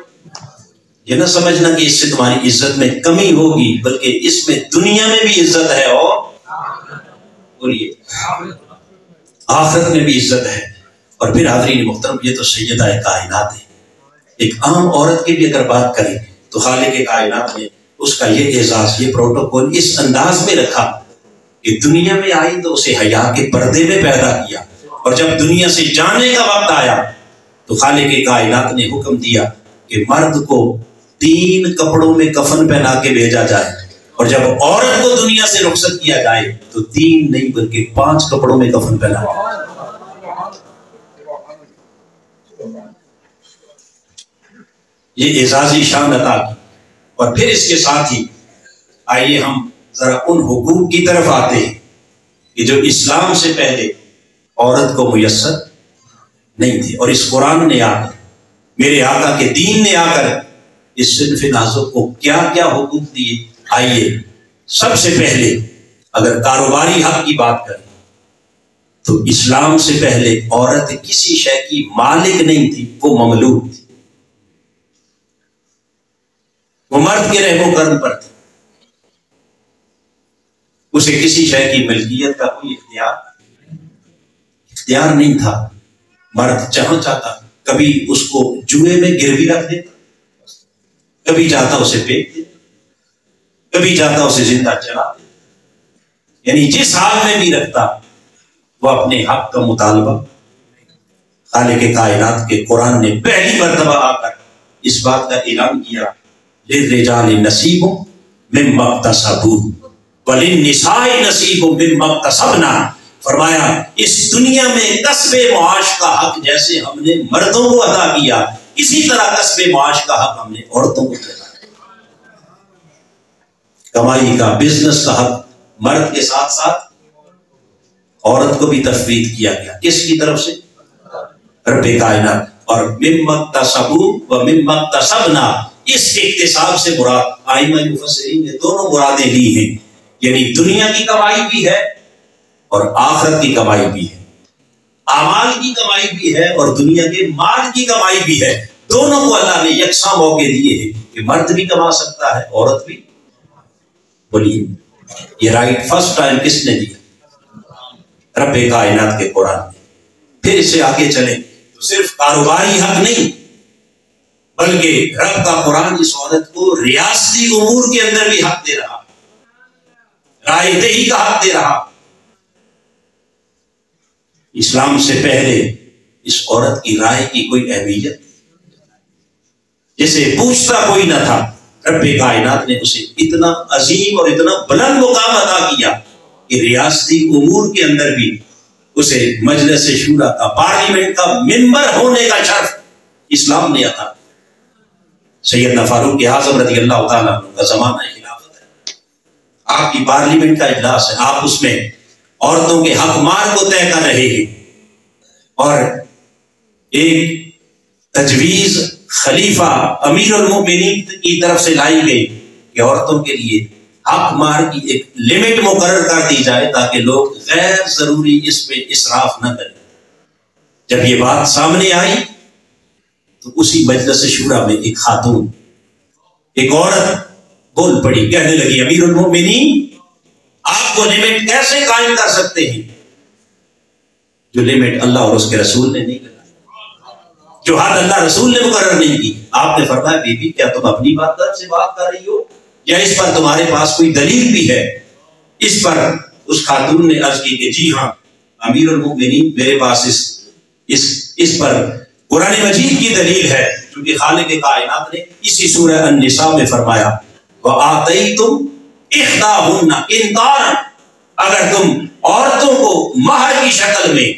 یہ نہ سمجھنا کہ اس سے تمہاری عزت میں کمی ہوگی، بلکہ اس میں دنیا میں بھی عزت ہے اور بولیے آخرت میں بھی عزت ہے۔ اور پھر حاضرین محترم، یہ تو سیدہ کائنات ہے، ایک عام عورت کی بھی اگر بات کریں تو خالق کائنات نے اس کا یہ اعزاز، یہ پروٹوکول اس انداز میں رکھا کہ دنیا میں آئی تو اسے حیا کے پردے میں پیدا کیا، اور جب دنیا سے جانے کا وقت آیا تو خالق کائنات نے حکم دیا کہ مرد کو 3 کپڑوں میں کفن پہنا کے بھیجا جائے، اور جب عورت کو دنیا سے رخصت کیا جائے تو 3 نہیں بلکہ 5 کپڑوں میں کفن پہنا جائے۔ یہ اعزازی شان عطا کی۔ اور پھر اس کے ساتھ ہی آئیے ہم ذرا ان حقوق کی طرف آتے ہیں کہ جو اسلام سے پہلے عورت کو میسر نہیں تھے، اور اس قرآن نے آ کر، میرے آقا کے دین نے آ کر اس صنف نازک کو کیا کیا حقوق دیے۔ آئیے سب سے پہلے اگر کاروباری حق کی بات کریں تو اسلام سے پہلے عورت کسی شے کی مالک نہیں تھی، وہ مملوک تھی، وہ مرد کے رحم و کرم پر تھی، اسے کسی شے کی ملکیت کا کوئی اختیار اختیار نہیں تھا، مرد جہاں چاہتا کبھی اس کو جوئے میں گروی رکھ دیتا، کبھی چاہتا اسے پھینک دیتا، کبھی چاہتا اسے زندہ چلا دیتا، یعنی جس حال میں بھی رکھتا وہ اپنے حق کا مطالبہ خالق کائنات کے قرآن نے پہلی مرتبہ آ کر اس بات کا اعلان کیا، للرجال نصیب مما اکتسبوا وللنساء نصیب مما اکتسبنا، فرمایا اس دنیا میں کسب معاش کا حق جیسے ہم نے مردوں کو عطا کیا، اسی طرح کسب معاش کا حق ہم نے عورتوں کو عطا کیا۔ کمائی کا، بزنس کا حق مرد کے ساتھ ساتھ عورت کو بھی تفویض کیا گیا، کس کی طرف سے؟ رب کائنات۔ اور مما اکتسبوا و مما اکتسبنا، اس اکتساب سے مراد ائمہ مفسرین نے دونوں مرادیں لی ہیں، یعنی دنیا کی کمائی بھی ہے اور آخرت کی کمائی بھی ہے، اعمال کی کمائی بھی ہے اور دنیا کے مال کی کمائی بھی ہے، دونوں کو اللہ نے یکساں موقع دیے ہیں کہ مرد بھی کما سکتا ہے، عورت بھی۔ بولیے یہ رائٹ فرسٹ ٹائم کس نے دیا؟ رب کائنات کے قرآن نے۔ پھر اس سے آگے چلیں تو صرف کاروباری حق نہیں بلکہ رب کا قرآن اس عورت کو ریاستی امور کے اندر بھی حق دے رہا، رائے دہی کا حق دے رہا۔ اسلام سے پہلے اس عورت کی رائے کی کوئی اہمیت جسے پوچھتا کوئی نہ تھا، رب کائنات نے اسے اتنا عظیم اور اتنا بلند مقام عطا کیا کہ ریاستی امور کے اندر بھی اسے مجلس شورا کا، پارلیمنٹ کا ممبر ہونے کا شرف اسلام نے عطا۔ سیدنا فاروق اعظم رضی اللہ تعالیٰ عنہ کا زمانہ خلافت ہے، آپ کی پارلیمنٹ کا اجلاس ہے، آپ اس میں عورتوں کے حق مار کو طے کر رہے ہیں، اور ایک تجویز خلیفہ امیر المؤمنین کی طرف سے لائی گئی کہ عورتوں کے لیے حق مار کی ایک لمٹ مقرر کر دی جائے تاکہ لوگ غیر ضروری اس پہ اسراف نہ کریں۔ جب یہ بات سامنے آئی تو اسی مجلس شورا میں ایک خاتون، ایک عورت بول پڑی، کہنے لگی امیر المؤمنین آپ وہ لمٹ کیسے قائم کر سکتے ہیں جو لمٹ اللہ اور اس کے رسول نے نہیں لگائی، جو حد اللہ رسول نے مقرر نہیں کی۔ آپ نے فرمایا بی بی کیا تم اپنی بات طرف سے بات کر رہی ہو یا اس پر تمہارے پاس کوئی دلیل بھی ہے؟ اس پر اس خاتون نے عرض کی کہ جی ہاں امیر المؤمنین میرے پاس اس پر قرآن مجید کی دلیل ہے، کیونکہ خالق کائنات نے اسی سورہ النساء میں فرمایا وَآتَيْتُمْ إِحْدَاهُنَّ قِنْطَارًا، اگر تم عورتوں کو مہر کی شکل میں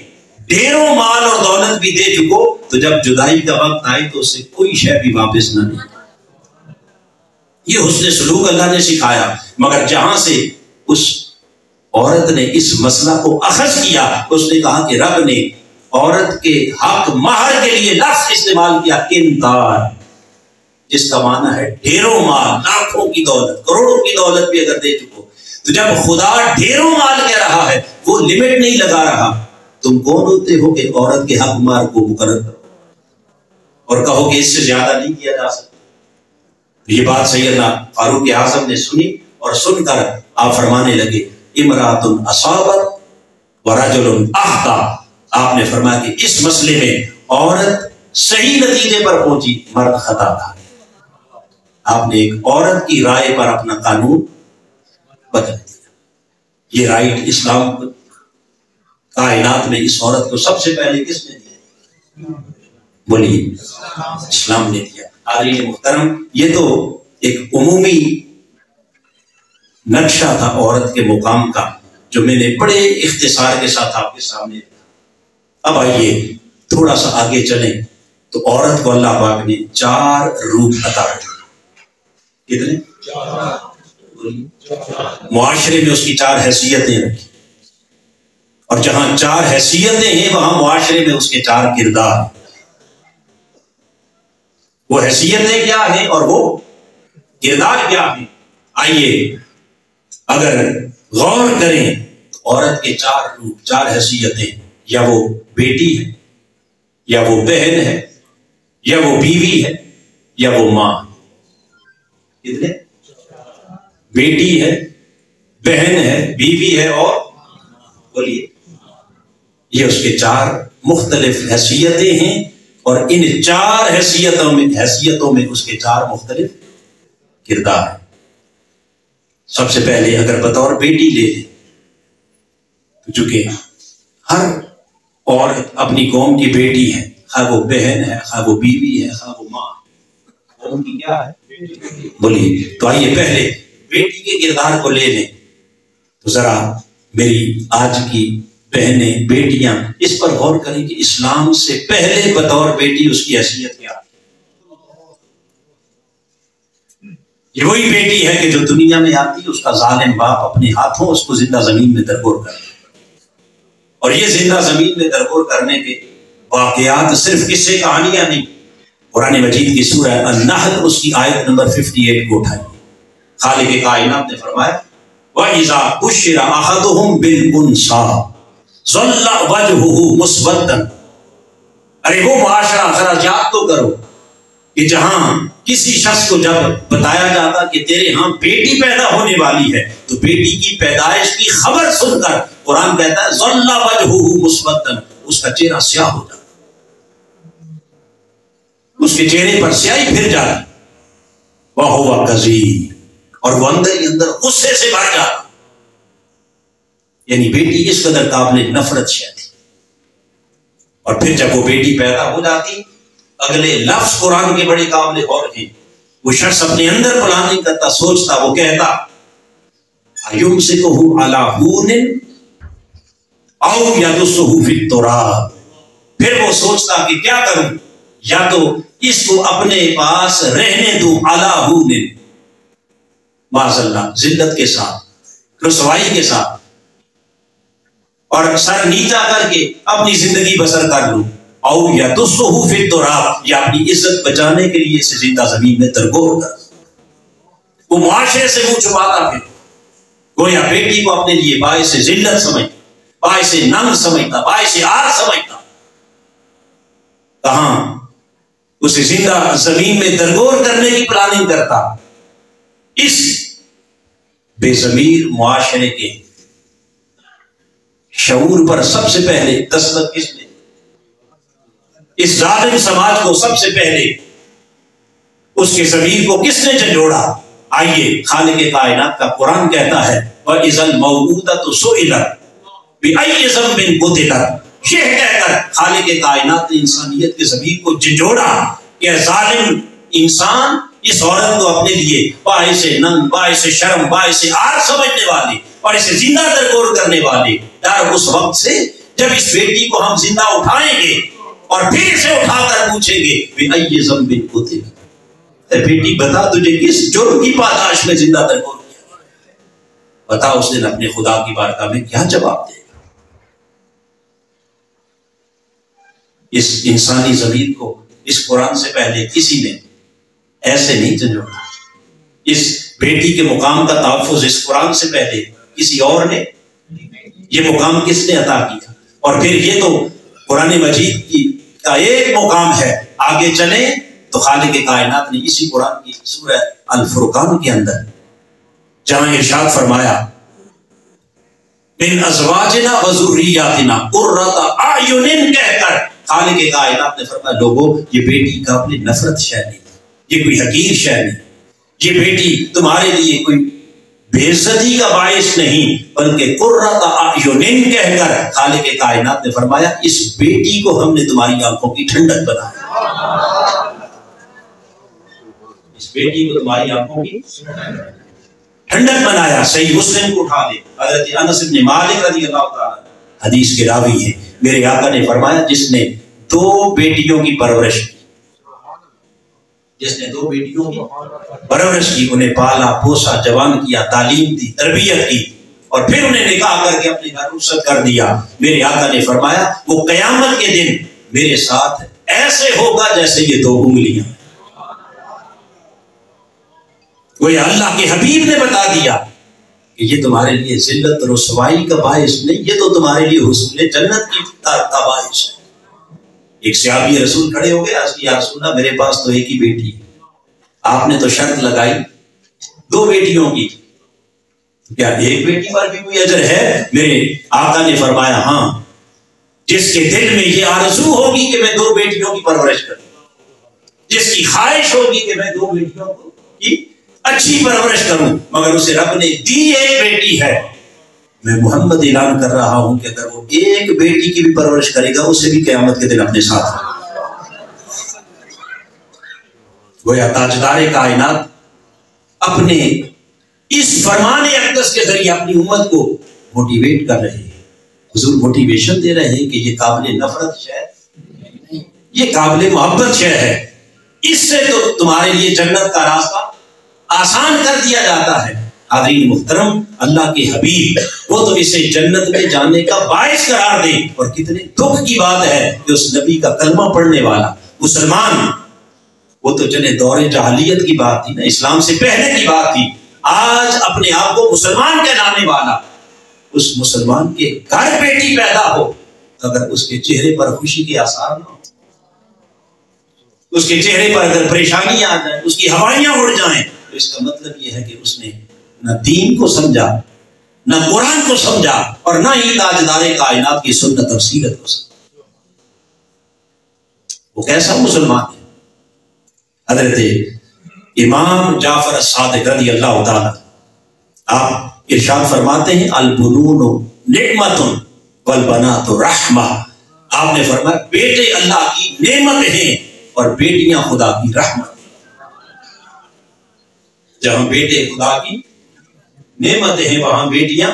ڈھیروں مال اور دولت بھی دے چکو تو جب جدائی کا وقت آئے تو اسے کوئی شے بھی واپس نہ دے۔ یہ حسن سلوک اللہ نے سکھایا، مگر جہاں سے اس عورت نے اس مسئلہ کو اخذ کیا، اس نے کہا کہ رب نے عورت کے حق مہر کے لیے لفظ استعمال کیا قنطار، جس کا معنی ہے ڈھیروں مال، لاکھوں کی دولت، کروڑوں کی دولت بھی اگر دے چکو تو جب خدا ڈھیروں مال کہہ رہا ہے، وہ لمٹ نہیں لگا رہا، تم کون ہوتے ہو کہ عورت کے حق مہر کو مقرر کرو اور کہو کہ اس سے زیادہ نہیں کیا جا سکتا؟ یہ بات سیدنا فاروق اعظم نے سنی اور سن کر آپ فرمانے لگے امرأۃ اصابت ورجل اخطا، آپ نے فرمایا کہ اس مسئلے میں عورت صحیح نتیجے پر پہنچی، مرد خطا تھا۔ آپ نے ایک عورت کی رائے پر اپنا قانون بدل دیا۔ یہ رائٹ اسلام کائنات میں اس عورت کو سب سے پہلے کس نے دیا؟ بولیے اسلام نے دیا۔ حاضرین محترم، یہ تو ایک عمومی نقشہ تھا عورت کے مقام کا جو میں نے بڑے اختصار کے ساتھ آپ کے سامنے رکھا۔ اب آئیے تھوڑا سا آگے چلیں تو عورت کو اللہ پاک نے 4 روپ عطا کیے۔ کتنے؟ معاشرے میں اس کی 4 حیثیتیں رکھی، اور جہاں 4 حیثیتیں ہیں وہاں معاشرے میں اس کے 4 کردار ہیں۔ وہ حیثیتیں کیا ہیں اور وہ کردار کیا ہیں؟ آئیے اگر غور کریں تو عورت کے 4 روپ، 4 حیثیتیں، یا وہ بیٹی ہے، یا وہ بہن ہے، یا وہ بیوی ہے، یا وہ ماں ہے۔ کتنے؟ بیٹی ہے، بہن ہے، بیوی ہے اور بولیے یہ اس کے 4 مختلف حیثیتیں ہیں، اور ان 4 حیثیتوں میں اس کے 4 مختلف کردار ہیں۔ سب سے پہلے اگر بطور بیٹی لے لیں تو چونکہ ہر عورت اپنی قوم کی بیٹی ہے، خواہ وہ بہن ہے، خواہ وہ بیوی ہے، خواہ وہ ماں ہے، قوم کی کیا ہے؟ بولیے۔ تو آئیے پہلے بیٹی کے کردار کو لے لیں تو ذرا میری آج کی بہنیں، بیٹیاں اس پر غور کریں کہ اسلام سے پہلے بطور بیٹی اس کی حیثیت کیا ہے۔ یہ وہی بیٹی ہے کہ جو دنیا میں آتی، اس کا ظالم باپ اپنے ہاتھوں اس کو زندہ زمین میں درگور کرتا ہے، اور یہ زندہ زمین میں درگور کرنے کے واقعات صرف قصے کہانیاں نہیں، قرآن مجید کی سورہ النحل اس کی آیت نمبر 58 کو اٹھائیے۔ خالق کائنات نے فرمایا وَإِذَا بُشِّرَ أَحَدُهُم بِالْأُنثىٰ ظَلَّ وَجْهُهُ مُسْوَدًّا۔ ارے وہ معاشرہ ذرا یاد تو کرو کہ جہاں کسی شخص کو جب بتایا جاتا کہ تیرے ہاں بیٹی پیدا ہونے والی ہے، تو بیٹی کی پیدائش کی خبر سن کر قرآن کہتا ہے ظَلَّ وَجْهُهُ مُسْوَدًّا، اس کا چہرہ سیاہ ہو جاتا، اس کے چہرے پر سیاہی پھر جاتی، وَهُوَ كَظِيمٌ، اور وہ اندر ہی اندر غصے سے بھر جاتا۔ یعنی بیٹی اس قدر قابل نفرت شے تھی۔ اور پھر جب وہ بیٹی پیدا ہو جاتی، اگلے لفظ قرآن کے بڑے قابل غور ہیں۔ وہ شخص اپنے اندر پلاننگ کرتا، سوچتا، وہ کہتا اَيُمْسِكُهُ عَلَىٰ هُونٍ أَوْ يَدُسُّهُ فِي التُّرَابِ، پھر وہ سوچتا کہ کیا کروں، یا تو اس کو اپنے پاس رہنے دوں عَلَىٰ هُونٍ، معاذ اللہ، ذلت کے ساتھ، رسوائی کے ساتھ، اور سر نیچا کر کے اپنی زندگی بسر کر لوں، او یدسہ فی التراب، یا اپنی عزت بچانے کے لیے اسے زندہ زمین میں درگور کر۔ وہ معاشرے سے منہ چھپاتا پھر، گویا بیٹی کو اپنے لیے باعث ذلت سمجھتا، باعث ننگ سمجھتا، باعث عار سمجھتا، کہاں اسے زندہ زمین میں درگور کرنے کی پلاننگ کرتا۔ اس بے ضمیر معاشرے کے شعور پر سب سے پہلے دستک کس نے، اس ظالم سماج کو سب سے پہلے اس کے ضمیر کو کس نے جھنجھوڑا؟ آئیے خالق کائنات کا قرآن کہتا ہے وَإِذَا الْمَوْءُودَةُ سُئِلَتْ بِأَيِّ ذَنبٍ قُتِلَتْ، یہ کہہ کر خالق کائنات نے انسانیت کے ضمیر کو جھنجھوڑا کہ ظالم انسان اس عورت کو اپنے لیے باعث ننگ، باعث شرم، باعث عار سمجھنے والے اور اسے زندہ درگور کرنے والے، ڈر اس وقت سے جب اس بیٹی کو ہم زندہ اٹھائیں گے اور پھر اسے اٹھا کر پوچھیں گے بِأَيِّ ذَنبٍ قُتِلَتْ، اے بیٹی بتا تجھے کس جرم کی پاداش میں زندہ درگور کیا، بتا اس دن اپنے خدا کی بارگاہ میں کیا جواب دے گا۔ اس انسانی ضمیر کو اس قرآن سے پہلے کسی نے ایسے نہیں جھنجھوڑا۔ اس بیٹی کے مقام کا تحفظ اس قرآن سے پہلے کسی اور نے، یہ مقام کس نے عطا کیا؟ اور پھر یہ تو قرآن مجید کی کا ایک مقام ہے، آگے چلیں تو خالق کائنات نے اسی قرآن کی سورہ الفرقان کے اندر جہاں ارشاد فرمایا من ازواجنا وذریاتنا قرۃ اعین کہہ کر خالق کائنات نے فرمایا لوگوں یہ بیٹی قابل نفرت شے نہیں، یہ کوئی حقیر شے نہیں، یہ بیٹی تمہارے لیے کوئی بے عزتی کا باعث نہیں، بلکہ قرۃ اعین کہہ کر خالق کائنات نے فرمایا اس بیٹی کو ہم نے تمہاری آنکھوں کی ٹھنڈک بنایا، اس بیٹی کو تمہاری آنکھوں کی ٹھنڈک بنایا۔ صحیح مسلم کو اٹھا دے، حضرت انس بن مالک رضی اللہ تعالیٰ حدیث کے راوی ہیں، میرے آقا نے فرمایا جس نے 2 بیٹیوں کی پرورش کی، جس نے 2 بیٹیوں کی پرورش کی، انہیں پالا پوسا، جوان کیا، تعلیم دی، تربیت کی، اور پھر انہیں نکاح کر کے اپنے گھر رخصت کر دیا، میرے آقا نے فرمایا وہ قیامت کے دن میرے ساتھ ایسے ہوگا جیسے یہ 2 انگلیاں۔ وہ اللہ کے حبیب نے بتا دیا کہ یہ تمہارے لیے ذلت رسوائی کا باعث نہیں، یہ تو تمہارے لیے حصول جنت کی کا باعث ہے۔ ایک صحابی رسول کھڑے ہو گئے، عرض کیا یا رسول اللہ میرے پاس تو ایک ہی بیٹی ہے، آپ نے تو شرط لگائی 2 بیٹیوں کی، کیا ایک بیٹی پر بھی کوئی اجر ہے؟ میرے آقا نے فرمایا ہاں، جس کے دل میں یہ آرزو ہوگی کہ میں 2 بیٹیوں کی پرورش کروں، جس کی خواہش ہوگی کہ میں 2 بیٹیوں کی اچھی پرورش کروں، مگر اسے رب نے دی ایک بیٹی ہے، میں محمد اعلان کر رہا ہوں کہ اگر وہ ایک بیٹی کی بھی پرورش کرے گا اسے بھی قیامت کے دن اپنے ساتھ رکھے۔ گویا تاجدار کائنات اپنے اس فرمان اقدس کے ذریعے اپنی امت کو موٹیویٹ کر رہے ہیں، حضور موٹیویشن دے رہے ہیں کہ یہ قابل نفرت شے، یہ قابل محبت شے ہے، اس سے تو تمہارے لیے جنت کا راستہ آسان کر دیا جاتا ہے۔ حاضرین محترم، اللہ کے حبیب وہ تو اسے جنت میں جانے کا باعث قرار دیں، اور کتنے دکھ کی بات ہے کہ اس نبی کا کلمہ پڑھنے والا مسلمان، وہ تو چلے دور جاہلیت کی بات تھی نا، اسلام سے پہلے کی بات تھی، آج اپنے آپ کو مسلمان کہلانے والا اس مسلمان کے گھر بیٹی پیدا ہو، اگر اس کے چہرے پر خوشی کے آثار نہ ہو، اس کے چہرے پر اگر پریشانی آ جائے، اس کی ہوائیاں اڑ جائیں، تو اس کا مطلب یہ ہے کہ اس نے نہ دین کو سمجھا، نہ قرآن کو سمجھا، اور نہ ہی تاجدار کائنات کی سنت اور سیرت کو سمجھا۔ وہ کیسا مسلمان ہے؟ حضرت امام جعفر الصادق رضی اللہ تعالی آپ ارشاد فرماتے ہیں البنون نعمت والبنات رحمہ، آپ نے فرمایا بیٹے اللہ کی نعمت ہیں اور بیٹیاں خدا کی رحمت۔ جہاں بیٹے خدا کی نعمتیں ہیں وہاں بیٹیاں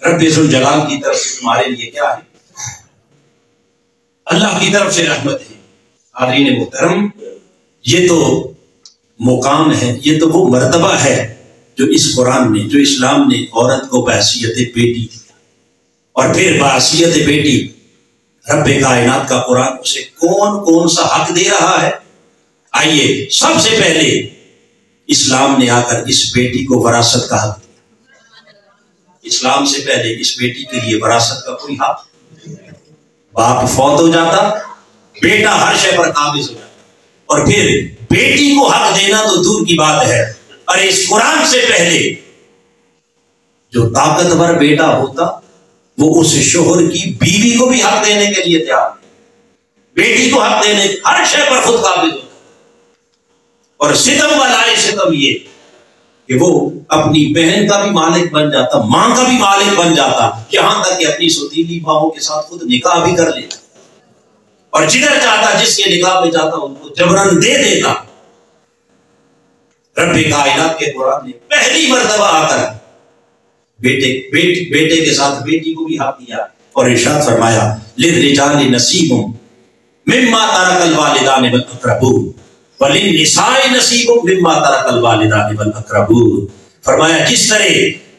رب ذوالجلال کی طرف سے تمہارے لیے کیا ہے؟ اللہ کی طرف سے رحمت ہے۔ حاضرین محترم، یہ تو مقام ہے، یہ تو وہ مرتبہ ہے جو اس قرآن نے، جو اسلام نے عورت کو بحیثیت بیٹی دیا، اور پھر بحیثیت بیٹی رب کائنات کا قرآن اسے کون کون سا حق دے رہا ہے۔ آئیے سب سے پہلے اسلام نے آ کر اس بیٹی کو وراثت کا حق دیا۔ اسلام سے پہلے اس بیٹی کے لیے وراثت کا کوئی حق، باپ فوت ہو جاتا، بیٹا ہر شے پر قابض ہو جاتا، اور پھر بیٹی کو حق دینا تو دور کی بات ہے، اور اس قرآن سے پہلے جو طاقتور بیٹا ہوتا وہ اس شوہر کی بیوی کو بھی حق دینے کے لیے تیار ہے، بیٹی کو حق دینے ہر شے پر خود قابض ہوتا، اور ستم والائے ستم یہ کہ وہ اپنی بہن کا بھی مالک بن جاتا، ماں کا بھی مالک بن جاتا، یہاں تک کہ اپنی سوتیلی ماؤں کے ساتھ خود نکاح بھی کر لیتا، اور جدھر چاہتا جس کے نکاح میں چاہتا ان کو جبرن دے دیتا۔ رب کائنات کے قرآن نے پہلی مرتبہ آ کر بیٹے کے ساتھ بیٹی کو بھی حق دیا، اور ارشاد فرمایا للرجال نصیب مما ترک الوالدان والاقربون وللنساء نصیب مما ترک الوالدان والاقربون، فرمایا جس طرح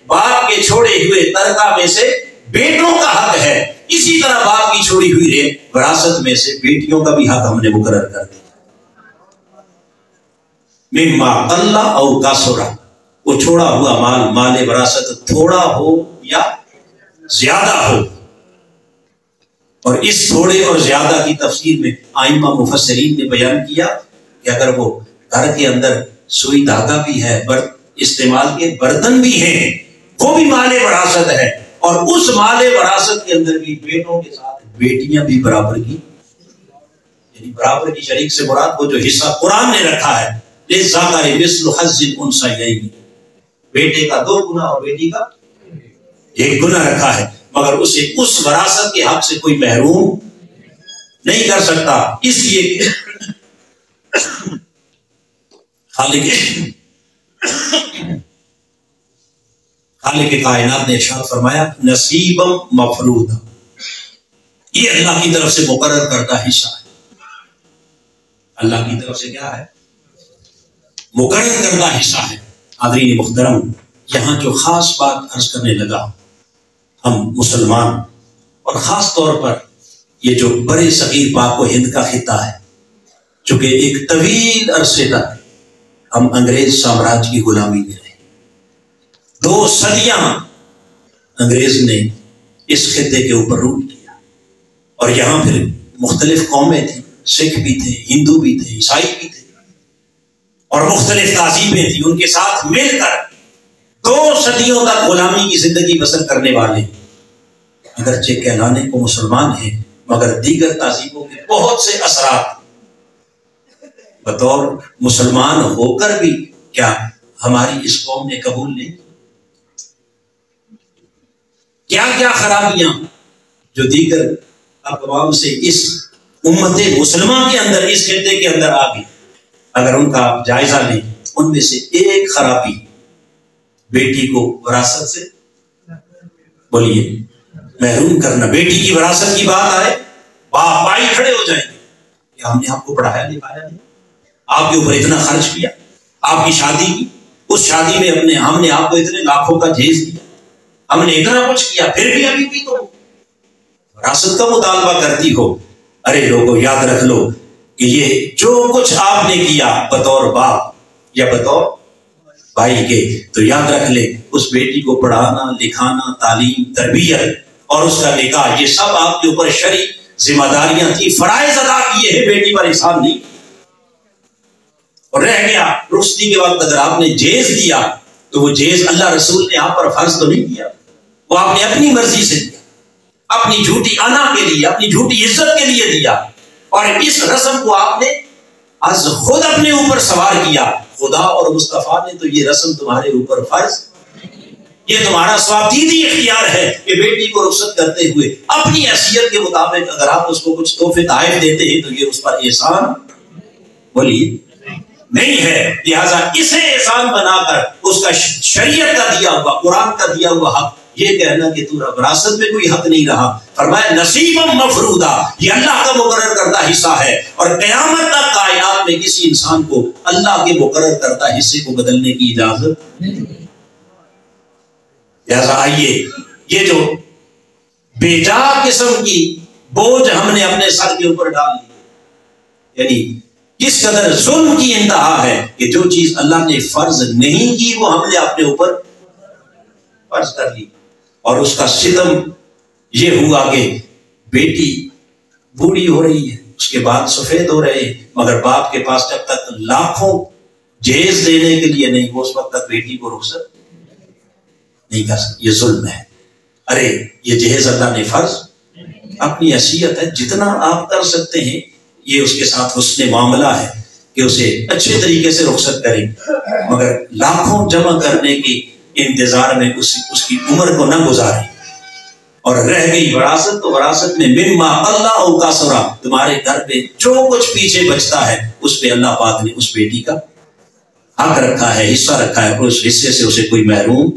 باپ کے چھوڑے ہوئے ترکہ میں سے بیٹوں کا حق ہے، اسی طرح باپ کی چھوڑی ہوئی وراثت میں سے بیٹیوں کا بھی حق ہم نے مقرر کر دیا۔ مما قل او کثر، وہ چھوڑا ہوا مال، مال وراثت تھوڑا ہو یا زیادہ ہو، اور اس تھوڑے اور زیادہ کی تفسیر میں ائمہ مفسرین نے بیان کیا کہ اگر وہ گھر کے اندر سوئی دھاگا بھی ہے، استعمال کے برتن بھی ہیں، وہ بھی مال وراثت ہے، اور اس مال وراثت کے اندر بھی بیٹوں کے ساتھ بیٹیاں بھی برابر کی، یعنی برابر کی شریک سے مراد وہ جو حصہ قرآن نے رکھا ہے، للذکر مثل حظ الانثیین، بیٹے کا 2 گنا اور بیٹی کا 1 گنا رکھا ہے، مگر اسے اس وراثت کے حق سے کوئی محروم نہیں کر سکتا، اس لیے کہ خالق کائنات نے ارشاد فرمایا نصیبا مفروضا، یہ اللہ کی طرف سے مقرر کردہ حصہ ہے، اللہ کی طرف سے کیا ہے؟ مقرر کردہ حصہ ہے۔ حاضرین محترم، یہاں جو خاص بات عرض کرنے لگا، ہم مسلمان اور خاص طور پر یہ جو بڑے صغیر پاک و ہند کا خطہ ہے، چونکہ ایک طویل عرصے تک ہم انگریز سامراج کی غلامی میں رہے، 2 صدیاں انگریز نے اس خطے کے اوپر رول کیا، اور یہاں پھر مختلف قومیں تھیں، سکھ بھی تھے، ہندو بھی تھے، عیسائی بھی تھے، اور مختلف تہذیبیں تھیں، ان کے ساتھ مل کر 2 صدیوں تک غلامی کی زندگی بسر کرنے والے اگرچہ کہلانے کو مسلمان ہیں مگر دیگر تہذیبوں کے بہت سے اثرات بطور مسلمان ہو کر بھی کیا ہماری اس قوم نے قبول نہیں؟ کیا کیا خرابیاں جو دیگر اقوام سے اس امت مسلمہ کے اندر، اس خطے کے اندر آ گئی، اگر ان کا آپ جائزہ لیں، ان میں سے ایک خرابی بیٹی کو وراثت سے بولیے محروم کرنا۔ بیٹی کی وراثت کی بات آئے باپ بھائی کھڑے ہو جائیں گے کہ ہم نے آپ کو پڑھایا لکھایا نہیں، آپ کے اوپر اتنا خرچ کیا، آپ کی شادی کی، اس شادی میں ہم نے آپ کو اتنے لاکھوں کا جہیز دیا، ہم نے اتنا کچھ کیا، پھر بھی ابھی بھی تو وراثت کا مطالبہ کرتی ہو۔ ارے لوگوں یاد رکھ لو کہ یہ جو کچھ آپ نے کیا بطور باپ یا بطور بھائی کے، تو یاد رکھ لے اس بیٹی کو پڑھانا لکھانا، تعلیم تربیت اور اس کا نکاح، یہ سب آپ کے اوپر شرعی ذمہ داریاں تھی، فرائض ادا کیے ہیں، بیٹی پر احسان نہیں۔ اور رہ گیا رخصتی کے وقت اگر آپ نے جہیز دیا تو وہ جہیز اللہ رسول نے آپ پر فرض تو نہیں کیا، وہ آپ نے اپنی مرضی سے دیا، اپنی جھوٹی انا کے لیے، اپنی جھوٹی عزت کے لیے دیا، اور اس رسم کو آپ نے از خود اپنے اوپر سوار کیا۔ خدا اور مصطفیٰ نے تو یہ رسم تمہارے اوپر فرض، یہ تمہارا ثوابدیدی اختیار ہے کہ بیٹی کو رخصت کرتے ہوئے اپنی حیثیت کے مطابق اگر آپ اس کو کچھ تحفے تحائف دیتے ہیں تو یہ اس پر احسان بولیے نہیں ہے۔ لہٰذا اسے احسان بنا کر اس کا شریعت کا دیا ہوا، قرآن کا دیا ہوا حق یہ کہنا کہ تو وراثت میں کوئی حق نہیں رہا، فرمایا نصیبا مفروضا، یہ اللہ کا مقرر کردہ حصہ ہے، اور قیامت تک کائنات میں کسی انسان کو اللہ کے مقرر کردہ حصے کو بدلنے کی اجازت نہیں۔ لہٰذا آئیے یہ جو بے جا قسم کی بوجھ ہم نے اپنے سر کے اوپر ڈال لی، یعنی کس قدر ظلم کی انتہا ہے کہ جو چیز اللہ نے فرض نہیں کی وہ ہم نے اپنے اوپر فرض کر لی، اور اس کا ستم یہ ہوا کہ بیٹی بوڑھی ہو رہی ہے، اس کے بعد سفید ہو رہے ہیں، مگر باپ کے پاس جب تک لاکھوں جہیز دینے کے لیے نہیں، وہ اس وقت تک بیٹی کو رخصت نہیں کر سکتی۔ یہ ظلم ہے۔ ارے یہ جہیز اللہ نے فرض، اپنی حیثیت ہے، جتنا آپ کر سکتے ہیں یہ اس کے ساتھ حسن معاملہ ہے کہ اسے اچھے طریقے سے رخصت کریں، مگر لاکھوں جمع کرنے کی انتظار میں اس کی عمر کو نہ گزاریں۔ اور رہ گئی وراثت، تو وراثت میں مما اللہ او کاسرا، تمہارے گھر پہ جو کچھ پیچھے بچتا ہے اس پہ اللہ پاک نے اس بیٹی کا حق رکھا ہے، حصہ رکھا ہے، اور اس حصے سے اسے کوئی محروم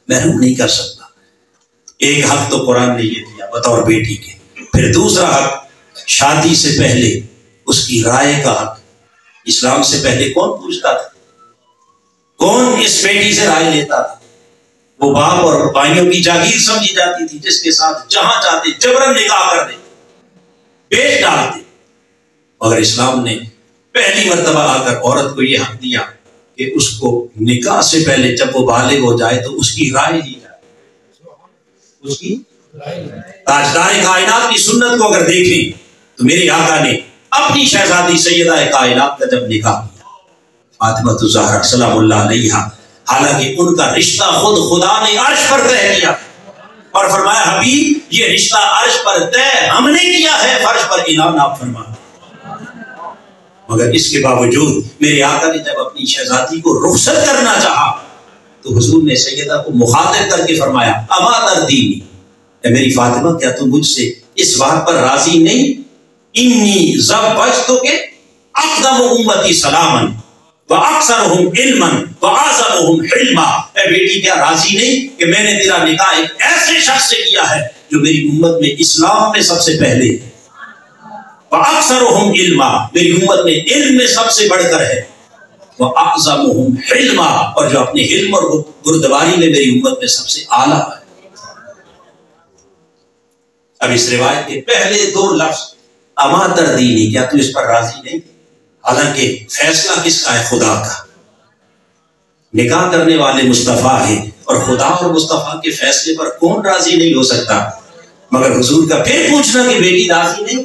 نہیں کر سکتا۔ ایک حق تو قرآن نے یہ دیا بطور بیٹی کے، پھر دوسرا حق شادی سے پہلے اس کی رائے کا حق۔ اسلام سے پہلے کون پوچھتا تھا؟ کون اس بیٹی سے رائے لیتا تھا؟ وہ باپ اور بھائیوں کی جاگیر سمجھی جاتی تھی، جس کے ساتھ جہاں چاہتے جبرن نکاح کر دیتے، بیچ ڈالتے۔ مگر اسلام نے پہلی مرتبہ آ کر عورت کو یہ حق دیا کہ اس کو نکاح سے پہلے جب وہ بالغ ہو جائے تو اس کی رائے لی جائے۔ اس کی تاجدار کائنات کی سنت کو اگر دیکھیں تو میرے آقا نے اپنی شہزادی سیدہ کائنات کا جب نکاح کیا، فاطمہ الزہرا سلام اللہ علیہا، حالانکہ ان کا رشتہ خود خدا نے عرش پر طے کیا اور فرمایا حبیب یہ رشتہ عرش پر طے ہم نے کیا ہے، فرش پر اعلان آپ فرما۔ مگر اس کے باوجود میرے آقا نے جب اپنی شہزادی کو رخصت کرنا چاہا تو حضور نے سیدہ کو مخاطب کر کے فرمایا اما تردینی، اے میری فاطمہ کیا تم مجھ سے اس بات پر راضی نہیں؟ انی زوجتک اقدم امتی سلامن واکثرہم علما واعظمہم حلما، اے بیٹی کیا راضی نہیں کہ میں نے تیرا نکاح ایک ایسے شخص سے کیا ہے جو میری امت میں اسلام میں سب سے پہلے ہے، واکثرہم علما، میری امت میں علم میں سب سے بڑھ کر ہے، واعظمہم حلما، اور جو اپنے حلم اور بردباری میں میری امت میں سب سے اعلیٰ ہے۔ اب اس روایت کے پہلے دو لفظ اما تردینی، کیا تو اس پر راضی نہیں؟ حالانکہ فیصلہ کس کا ہے؟ خدا کا۔ نکاح کرنے والے مصطفیٰ ہیں، اور خدا اور مصطفیٰ کے فیصلے پر کون راضی نہیں ہو سکتا؟ مگر حضور کا پھر پوچھنا کہ بیٹی راضی نہیں،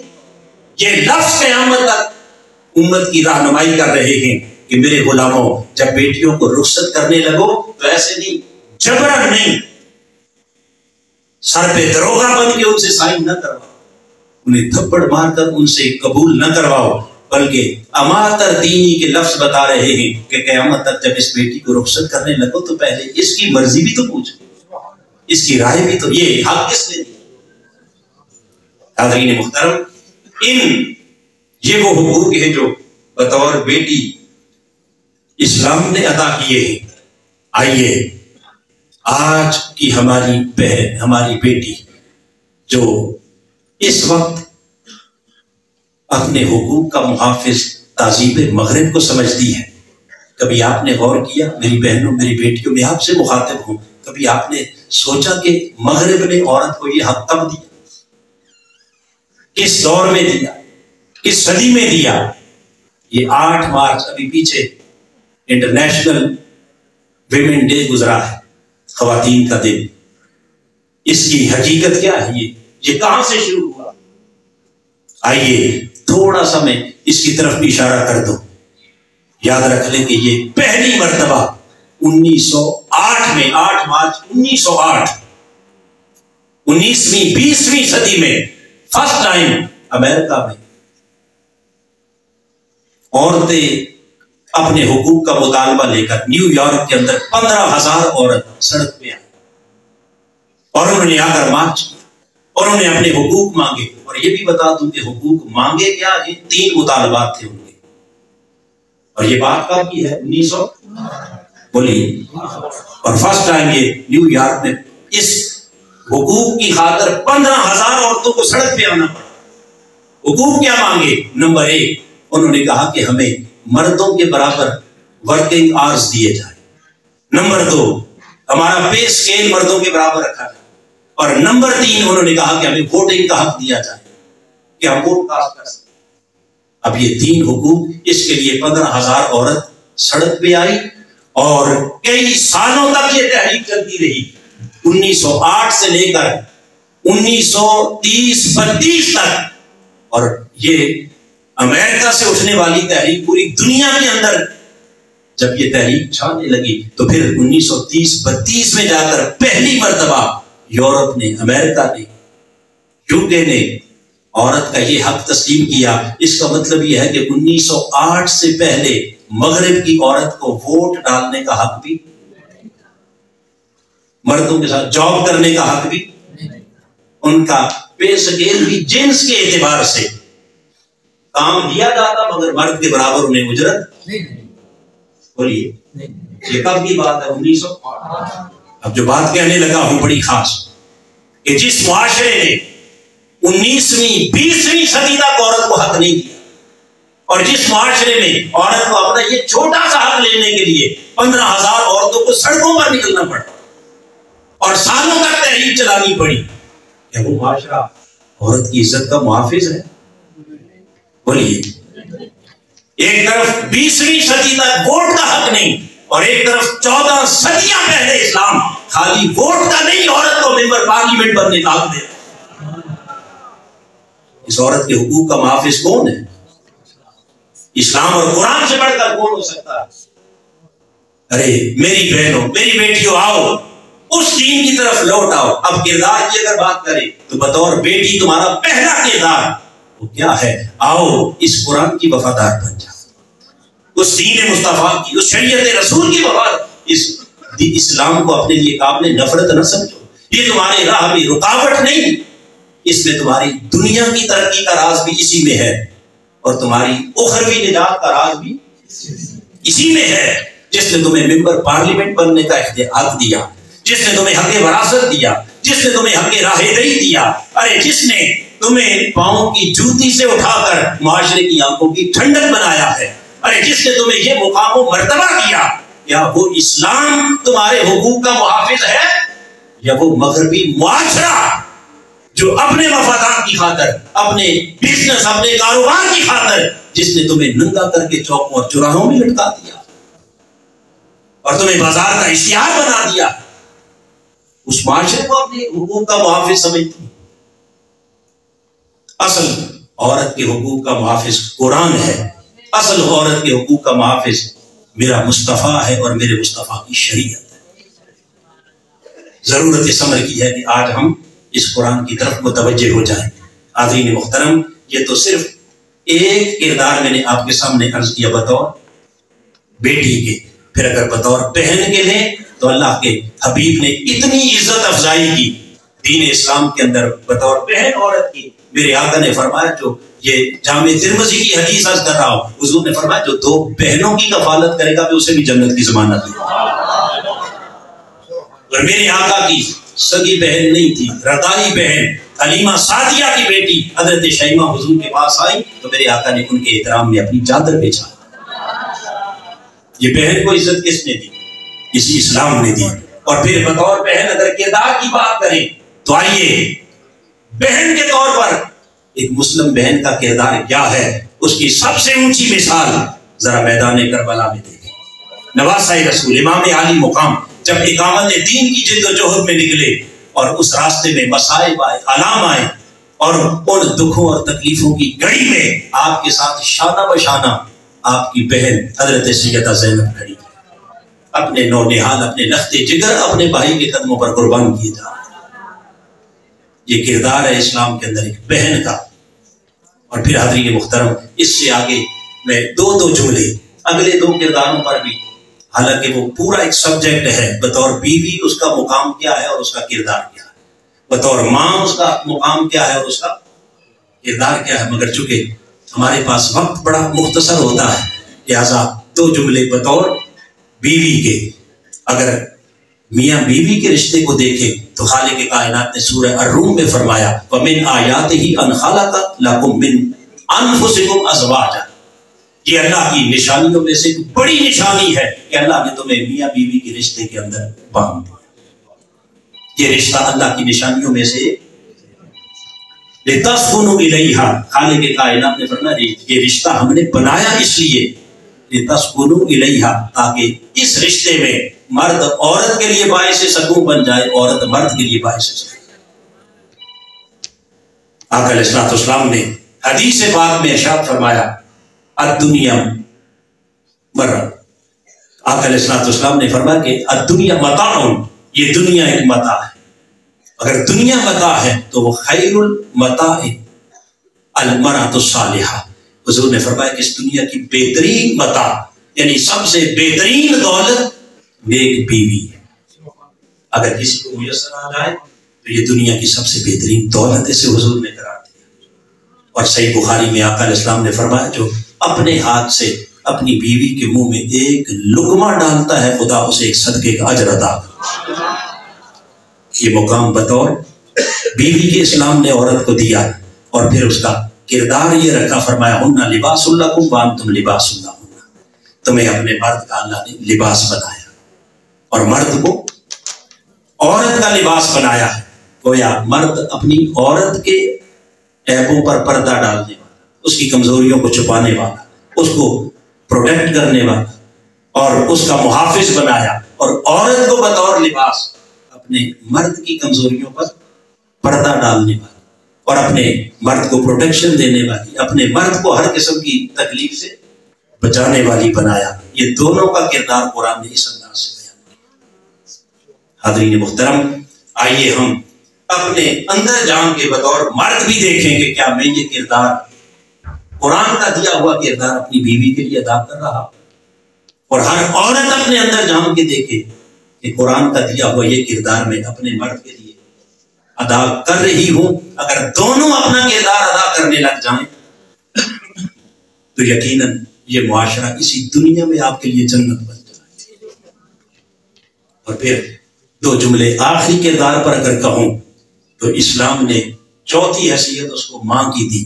یہ لفظ قیامت تک امت کی رہنمائی کر رہے ہیں کہ میرے غلاموں جب بیٹیوں کو رخصت کرنے لگو تو ایسے نہیں، جبرن نہیں، سر پہ دروغہ بن کے ان سے سائن نہ کرواؤ، انہیں تھپڑ مار کر ان سے قبول نہ کرواؤ، بلکہ اماتر دینی کے لفظ بتا رہے ہیں کہ قیامت تک جب اس بیٹی کو رخصت کرنے لگو تو پہلے اس کی مرضی بھی تو پوچھو، اس کی رائے بھی تو، یہ حق کس نے دیا؟ حاضرین محترم، یہ وہ حقوق ہیں جو بطور بیٹی اسلام نے ادا کیے ہیں۔ آئیے آج کی ہماری بہن، ہماری بیٹی جو اس وقت اپنے حقوق کا محافظ تہذیب مغرب کو سمجھتی ہے، کبھی آپ نے غور کیا میری بہنوں، میری بیٹیوں، میں آپ سے مخاطب ہوں، کبھی آپ نے سوچا کہ مغرب نے عورت کو یہ حق کب دیا، کس دور میں دیا، کس صدی میں دیا؟ یہ 8 مارچ ابھی پیچھے انٹرنیشنل ویمن ڈے گزرا ہے، خواتین کا دن۔ اس کی حقیقت کیا ہے؟ یہ کہاں سے شروع ہوا؟ آئیے تھوڑا سا میں اس کی طرف بھی اشارہ کر دوں۔ یاد رکھ لیں کہ یہ پہلی مرتبہ 1908 میں، 8 مارچ 1908، 19ویں 20ویں صدی میں فرسٹ ٹائم امریکہ میں عورتیں اپنے حقوق کا مطالبہ لے کر نیو یارک کے اندر 15,000 عورت سڑک پہ آئی اور انہوں نے آ کر مارچ کیا اور انہوں نے اپنے حقوق مانگے۔ اور یہ بھی بتا دوں کہ حقوق مانگے کیا، یہ 3 مطالبات تھے ان کے۔ اور یہ بات کب کی ہے؟ 1900 بولیے۔ اور فرسٹ ٹائم یہ نیو یارک میں اس حقوق کی خاطر 15,000 عورتوں کو سڑک پہ آنا پڑا۔ حقوق کیا مانگے؟ نمبر 1 انہوں نے کہا کہ ہمیں مردوں کے برابر ورکنگ آورز دیے جائیں۔ نمبر 2 ہمارا پے اسکیل مردوں کے برابر رکھا جائے۔ اور نمبر 3 انہوں نے کہا کہ ہمیں ووٹنگ کا حق دیا جائے کہ ہم ووٹ کاسٹ کر سکیں۔ اب یہ 3 حقوق، اس کے لیے 15,000 عورت سڑک پہ آئی اور کئی سالوں تک یہ تحریک چلتی رہی، 1908 سے لے کر 1930-32 تک۔ اور یہ امریکہ سے اٹھنے والی تحریک پوری دنیا کے اندر جب یہ تحریک چھانے لگی تو پھر 1930-32 میں جا کر پہلی مرتبہ یورپ نے، امریکہ نے، UK نے عورت کا یہ حق تسلیم کیا۔ اس کا مطلب یہ ہے کہ 1908 سے پہلے مغرب کی عورت کو ووٹ ڈالنے کا حق بھی، مردوں کے ساتھ جاب کرنے کا حق بھی، ان کا پے اسکیل بھی جنس کے اعتبار سے کام دیا جاتا مگر مرد کے برابر انہیں اجرت۔ بولیے یہ کب کی بات ہے؟ 1908۔ اب جو بات کہنے لگا ہوں بڑی خاص، کہ جس معاشرے نے 19ویں 20ویں صدی تک عورت کو حق نہیں دیا، اور جس معاشرے میں عورت کو اپنا یہ چھوٹا سا حق لینے کے لیے 15,000 عورتوں کو سڑکوں پر نکلنا پڑا اور سالوں تک تحریک چلانی پڑی، کیا وہ معاشرہ عورت کی عزت کا محافظ ہے؟ بولیے ایک طرف 20ویں صدی تک ووٹ کا حق نہیں، اور ایک طرف 14 صدیاں پہلے اسلام خالی ووٹ کا نہیں، عورت کو ممبر پارلیمنٹ بننے کا حق دے۔ اس عورت کے حقوق کا محافظ کون ہے؟ اسلام اور قرآن سے بڑھ کر کون ہو سکتا ہے؟ ارے میری بہنوں، میری بیٹیوں، آؤ اس دین کی طرف لوٹ آؤ۔ اب کردار کی اگر بات کریں تو بطور بیٹی تمہارا پہلا کردار وہ کیا ہے؟ آؤ اس قرآن کی وفادار بن جاؤ، اس دین مصطفیٰ کی، اس شریعت رسول کی وفادار، اس اسلام کو اپنے لیے قابل نفرت نہ سمجھو۔ یہ تمہارے راہ میں رکاوٹ نہیں، اس میں تمہاری دنیا کی ترقی کا راز بھی اسی میں ہے، اور تمہاری اخروی نجات کا راز بھی اسی میں ہے، جس نے تمہیں ممبر پارلیمنٹ بننے کا حق دیا، جس نے تمہیں حق وراثت دیا، جس نے تمہیں حق راہ دہی دیا، ارے جس نے تمہیں پاؤں کی جوتی سے اٹھا کر معاشرے کی آنکھوں کی ٹھنڈک بنایا ہے، ارے جس نے تمہیں یہ مقام و مرتبہ دیا، کیا وہ اسلام تمہارے حقوق کا محافظ ہے یا وہ مغربی معاشرہ جو اپنے مفادات کی خاطر، اپنے بزنس، اپنے کاروبار کی خاطر، جس نے تمہیں ننگا کر کے چوکوں اور چوراہوں میں لٹکا دیا اور تمہیں بازار کا اشتہار بنا دیا، اس معاشرے کو اپنے حقوق کا محافظ سمجھتی؟ اصل عورت کے حقوق کا محافظ قرآن ہے، اصل عورت کے حقوق کا محافظ میرا مصطفیٰ ہے اور میرے مصطفیٰ کی شریعت ہے۔ ضرورت اس امر کی ہے کہ آج ہم اس قرآن کی طرف متوجہ ہو جائیں۔ حاضرین محترم، یہ تو صرف ایک کردار میں نے آپ کے سامنے عرض کیا بطور بیٹی کے، پھر اگر بطور بہن کے لیں تو اللہ کے حبیب نے اتنی عزت افزائی کی دین اسلام کے اندر بطور بہن عورت کی۔ میرے آقا نے فرمایا، جو یہ جامع ترمذی کی حدیث عرض کر رہا ہوں، حضور نے فرمایا جو 2 بہنوں کی کفالت کرے گا اسے بھی جنت کی ضمانت ہے۔ اور میرے آقا کی سگی بہن نہیں تھی، رضائی بہن حلیمہ سعدیہ کی بیٹی حضرت شیمہ حضور کے پاس آئی تو میرے آقا نے ان کے احترام میں اپنی چادر بچھا۔ یہ بہن کو عزت کس نے دی؟ اسی اسلام نے دی۔ اور پھر بطور بہن اگر کردار کی بات کریں تو آئیے بہن کے طور پر ایک مسلم بہن کا کردار کیا ہے، اس کی سب سے اونچی مثال ذرا میدان کربلا میں دیکھیں۔ نواسہ رسول، امام عالی مقام، جب اقامت دین کی جد و جہد میں نکلے اور اس راستے میں مصائب آئے، آلام آئے، اور ان دکھوں اور تکلیفوں کی گڑی میں آپ کے ساتھ شانہ بشانہ آپ کی بہن حضرت سیدہ زینب کھڑی، اپنے نونہال، اپنے لخت جگر اپنے بھائی کے قدموں پر قربان کیے جا رہے ہیں۔ یہ کردار ہے اسلام کے اندر ایک بہن کا۔ اور پھر حاضرین محترم، اس سے آگے میں دو جملے اگلے 2 کرداروں پر بھی، حالانکہ وہ پورا ایک سبجیکٹ ہے، بطور بیوی اس کا مقام کیا ہے اور اس کا کردار کیا ہے، بطور ماں اس کا مقام کیا ہے اور اس کا کردار کیا ہے، مگر چونکہ ہمارے پاس وقت بڑا مختصر ہوتا ہے لہذا 2 جملے بطور بیوی کے۔ اگر میاں بیوی کے رشتے کو دیکھیں تو خالق کائنات نے سورہ الروم میں فرمایا وَمِنْ آیَاتِهِ أَنْ خَلَقَ لَكُم مِّنْ أَنفُسِكُمْ أَزْوَاجًا۔ یہ اللہ کی نشانیوں میں سے ایک بڑی نشانی ہے کہ اللہ نے تمہیں میاں بیوی کے رشتے کے اندر باندھ دیا۔ یہ رشتہ اللہ کی نشانیوں میں سے لِتَسْكُنُوا إِلَيْهَا، خالق کائنات نے فرمایا یہ رشتہ ہم نے بنایا اس لیے لِتَسْكُنُوا إِلَيْهَا، تاکہ اس رشتے میں مرد عورت کے لیے باعث سکون بن جائے، عورت مرد کے لیے باعث سکون۔ آقا علیہ السلام نے حدیث پاک میں ارشاد فرمایا الدنیا مرہ، آقا علیہ السلام نے فرمایا کہ الدنیا متاع، یہ دنیا ایک متاع ہے، اگر دنیا متاع ہے تو وہ خیر المتاع المرأۃ الصالحہ۔ حضور نے فرمایا کہ اس دنیا کی بہترین متاع یعنی سب سے بہترین دولت نیک بیوی ہے۔ اگر کسی کو میسر آ جائے تو یہ دنیا کی سب سے بہترین دولت ہے، اسے حضور نے قرار دیا۔ اور صحیح بخاری میں آقا علیہ السلام نے فرمایا جو اپنے ہاتھ سے اپنی بیوی کے منہ میں ایک لقمہ ڈالتا ہے خدا اسے ایک صدقے کا اجر عطا کرتا ہے۔ یہ مقام بطور بیوی کے اسلام نے عورت کو دیا، اور پھر اس کا کردار یہ رکھا، فرمایا ہن لباس لکم وانتم لباس لہن، تمہیں اپنے مرد کا اللہ نے لباس بنایا اور مرد کو عورت کا لباس بنایا ہے۔ گویا مرد اپنی عورت کے عیبوں پر پردہ ڈالنے والا، اس کی کمزوریوں کو چھپانے والا، اس کو پروٹیکٹ کرنے والا اور اس کا محافظ بنایا، اور عورت کو بطور لباس اپنے مرد کی کمزوریوں پر پردہ ڈالنے والا اور اپنے مرد کو پروٹیکشن دینے والی، اپنے مرد کو ہر قسم کی تکلیف سے بچانے والی بنایا۔ یہ دونوں کا کردار قرآن نے اس انداز سے بیان کیا۔ حاضرین محترم، آئیے ہم اپنے اندر جان کے بطور مرد بھی دیکھیں کہ کیا میں یہ کردار، قرآن کا دیا ہوا کردار اپنی بیوی کے لیے ادا کر رہا، اور ہر عورت اپنے اندر جان کے دیکھے کہ قرآن کا دیا ہوا یہ کردار میں اپنے مرد کے لیے ادا کر رہی ہوں۔ اگر دونوں اپنا کردار ادا کرنے لگ جائیں تو یقیناً یہ معاشرہ اسی دنیا میں آپ کے لیے جنت بن جائے۔ اور پھر 2 جملے آخری کردار پر اگر کہوں تو اسلام نے چوتھی حیثیت اس کو ماں کی دی،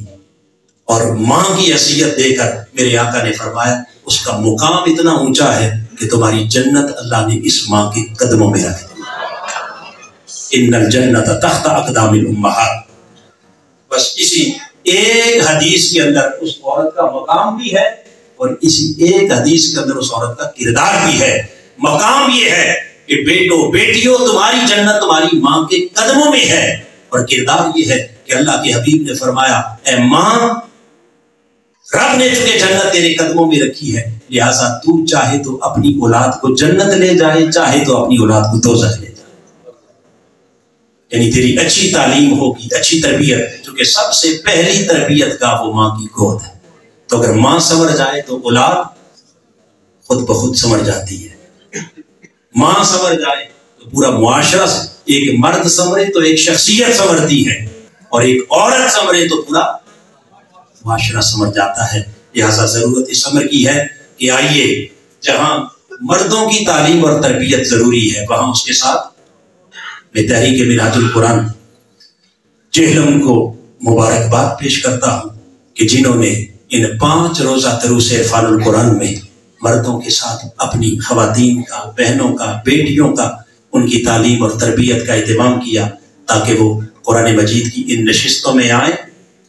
اور ماں کی حیثیت دے کر میرے آقا نے فرمایا اس کا مقام اتنا اونچا ہے کہ تمہاری جنت اللہ نے اس ماں کے قدموں میں رکھ دی۔ ان الجنت تحت اقدام الامہات۔ بس اسی ایک حدیث کے اندر اس عورت کا مقام بھی ہے، اور اسی ایک حدیث کے اندر اس عورت کا کردار بھی ہے۔ مقام یہ ہے کہ بیٹو بیٹیوں تمہاری جنت تمہاری ماں کے قدموں میں ہے، اور کردار یہ ہے کہ اللہ کے حبیب نے فرمایا اے ماں، رب نے چونکہ جنت تیرے قدموں میں رکھی ہے لہٰذا تو چاہے تو اپنی اولاد کو جنت لے جائے، چاہے تو اپنی اولاد کو دوزخ لے جائے۔ یعنی تیری اچھی تعلیم ہوگی، اچھی تربیت، کیونکہ سب سے پہلی تربیت کا وہ ماں کی گود ہے۔ تو اگر ماں سنور جائے تو اولاد خود بخود سنور جاتی ہے۔ ماں سنور جائے تو پورا معاشرہ، ایک مرد سنورے تو ایک شخصیت سنورتی ہے، اور ایک عورت سنورے تو پورا معاشرہ سنور جاتا ہے۔ لہذا ضرورت اس امر کی ہے کہ آئیے، جہاں مردوں کی تعلیم اور تربیت ضروری ہے، وہاں اس کے ساتھ میں تحریک منہاج القرآن جہلم کو مبارکباد پیش کرتا ہوں کہ جنہوں نے ان 5 روزہ دروس عرفان القرآن میں مردوں کے ساتھ اپنی خواتین کا، بہنوں کا، بیٹیوں کا، ان کی تعلیم اور تربیت کا اہتمام کیا، تاکہ وہ قرآن مجید کی ان نشستوں میں آئیں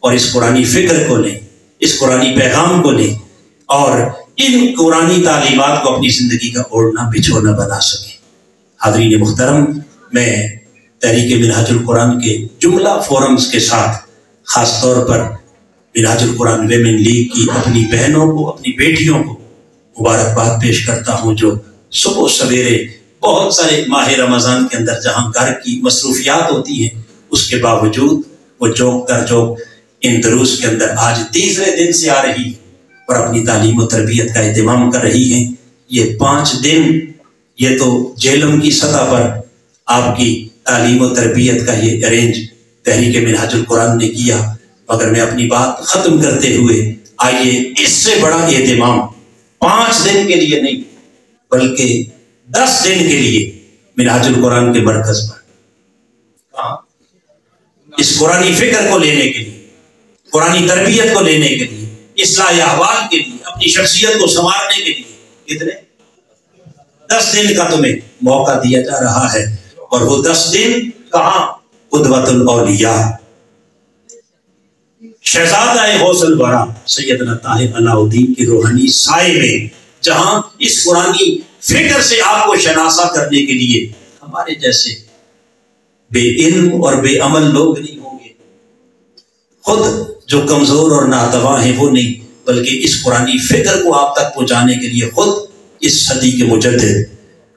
اور اس قرآنی فکر کو لیں، اس قرآنی پیغام کو لیں، اور ان قرآنی تعلیمات کو اپنی زندگی کا اوڑھنا بچھونا بنا سکیں۔ حاضرین محترم، میں تحریک منہاج القرآن کے جملہ فورمز کے ساتھ خاص طور پر منہاج القرآن ویمن لیگ کی اپنی بہنوں کو، اپنی بیٹیوں کو مبارکباد پیش کرتا ہوں، جو صبح سویرے بہت سارے ماہ رمضان کے اندر جہاں گھر کی مصروفیات ہوتی ہیں، اس کے باوجود وہ جوک در جوک ان دروس کے اندر آج تیسرے دن سے آ رہی ہیں اور اپنی تعلیم و تربیت کا اہتمام کر رہی ہیں۔ یہ 5 دن یہ تو جہلم کی سطح پر آپ کی تعلیم و تربیت کا یہ ارینج تحریک منہاج القرآن نے کیا، مگر میں اپنی بات ختم کرتے ہوئے آئیے اس سے بڑا اہتمام 5 دن کے لیے نہیں بلکہ 10 دن کے لیے منہاج القرآن کے مرکز پر اس قرآنی فکر کو لینے کے لیے، قرآنی تربیت کو لینے کے لیے، اصلاح احوال کے لیے، اپنی شخصیت کو سنوارنے کے لیے کتنے 10 دن کا تمہیں موقع دیا جا رہا ہے۔ اور وہ 10 دن کہاں؟ قدوۃ الاولیاء، شہزادہ غوث الورا سیدنا طاہر علاء الدین کی روحانی سائے میں، جہاں اس قرآنی فکر سے آپ کو شناسا کرنے کے لیے ہمارے جیسے بے علم اور بے عمل لوگ نہیں ہوں گے، خود جو کمزور اور ناتواں ہیں وہ نہیں، بلکہ اس قرآنی فکر کو آپ تک پہنچانے کے لیے خود اس صدی کے مجدد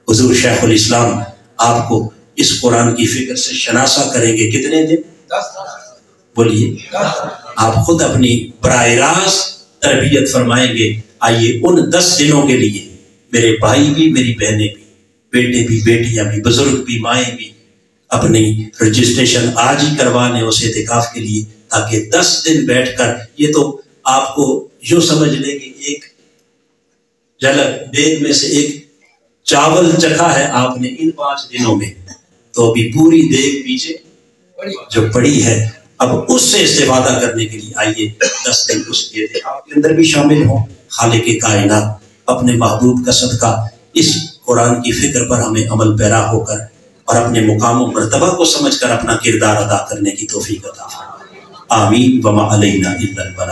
حضور شیخ الاسلام آپ کو اس قرآن کی فکر سے شناسا کریں گے۔ کتنے دن؟ بولیے، آپ خود اپنی براہ راست تربیت فرمائیں گے۔ آئیے ان 10 دنوں کے لیے میرے بھائی بھی، میری بہنیں بھی، بیٹے بھی، بیٹیاں بھی، بزرگ بھی، مائیں بھی اپنی رجسٹریشن آج ہی کروا لیں اس اعتکاف کے لیے، تاکہ 10 دن بیٹھ کر، یہ تو آپ کو یوں سمجھ لیں کہ ایک جھلک دیگ میں سے ایک چاول چکھا ہے آپ نے ان 5 دنوں میں، تو ابھی پوری دیگ پیچھے جو پڑی ہے، اب اس سے استفادہ کرنے کے لیے آئیے 10 دن اس اعتکاف کے اندر بھی شامل ہوں۔ خالق کائنات اپنے محبوب کا صدقہ اس قرآن کی فکر پر ہمیں عمل پیرا ہو کر اور اپنے مقام و مرتبہ کو سمجھ کر اپنا کردار ادا کرنے کی توفیق عطا فرمائے۔ آمین۔ وما علینا الا البلاغ۔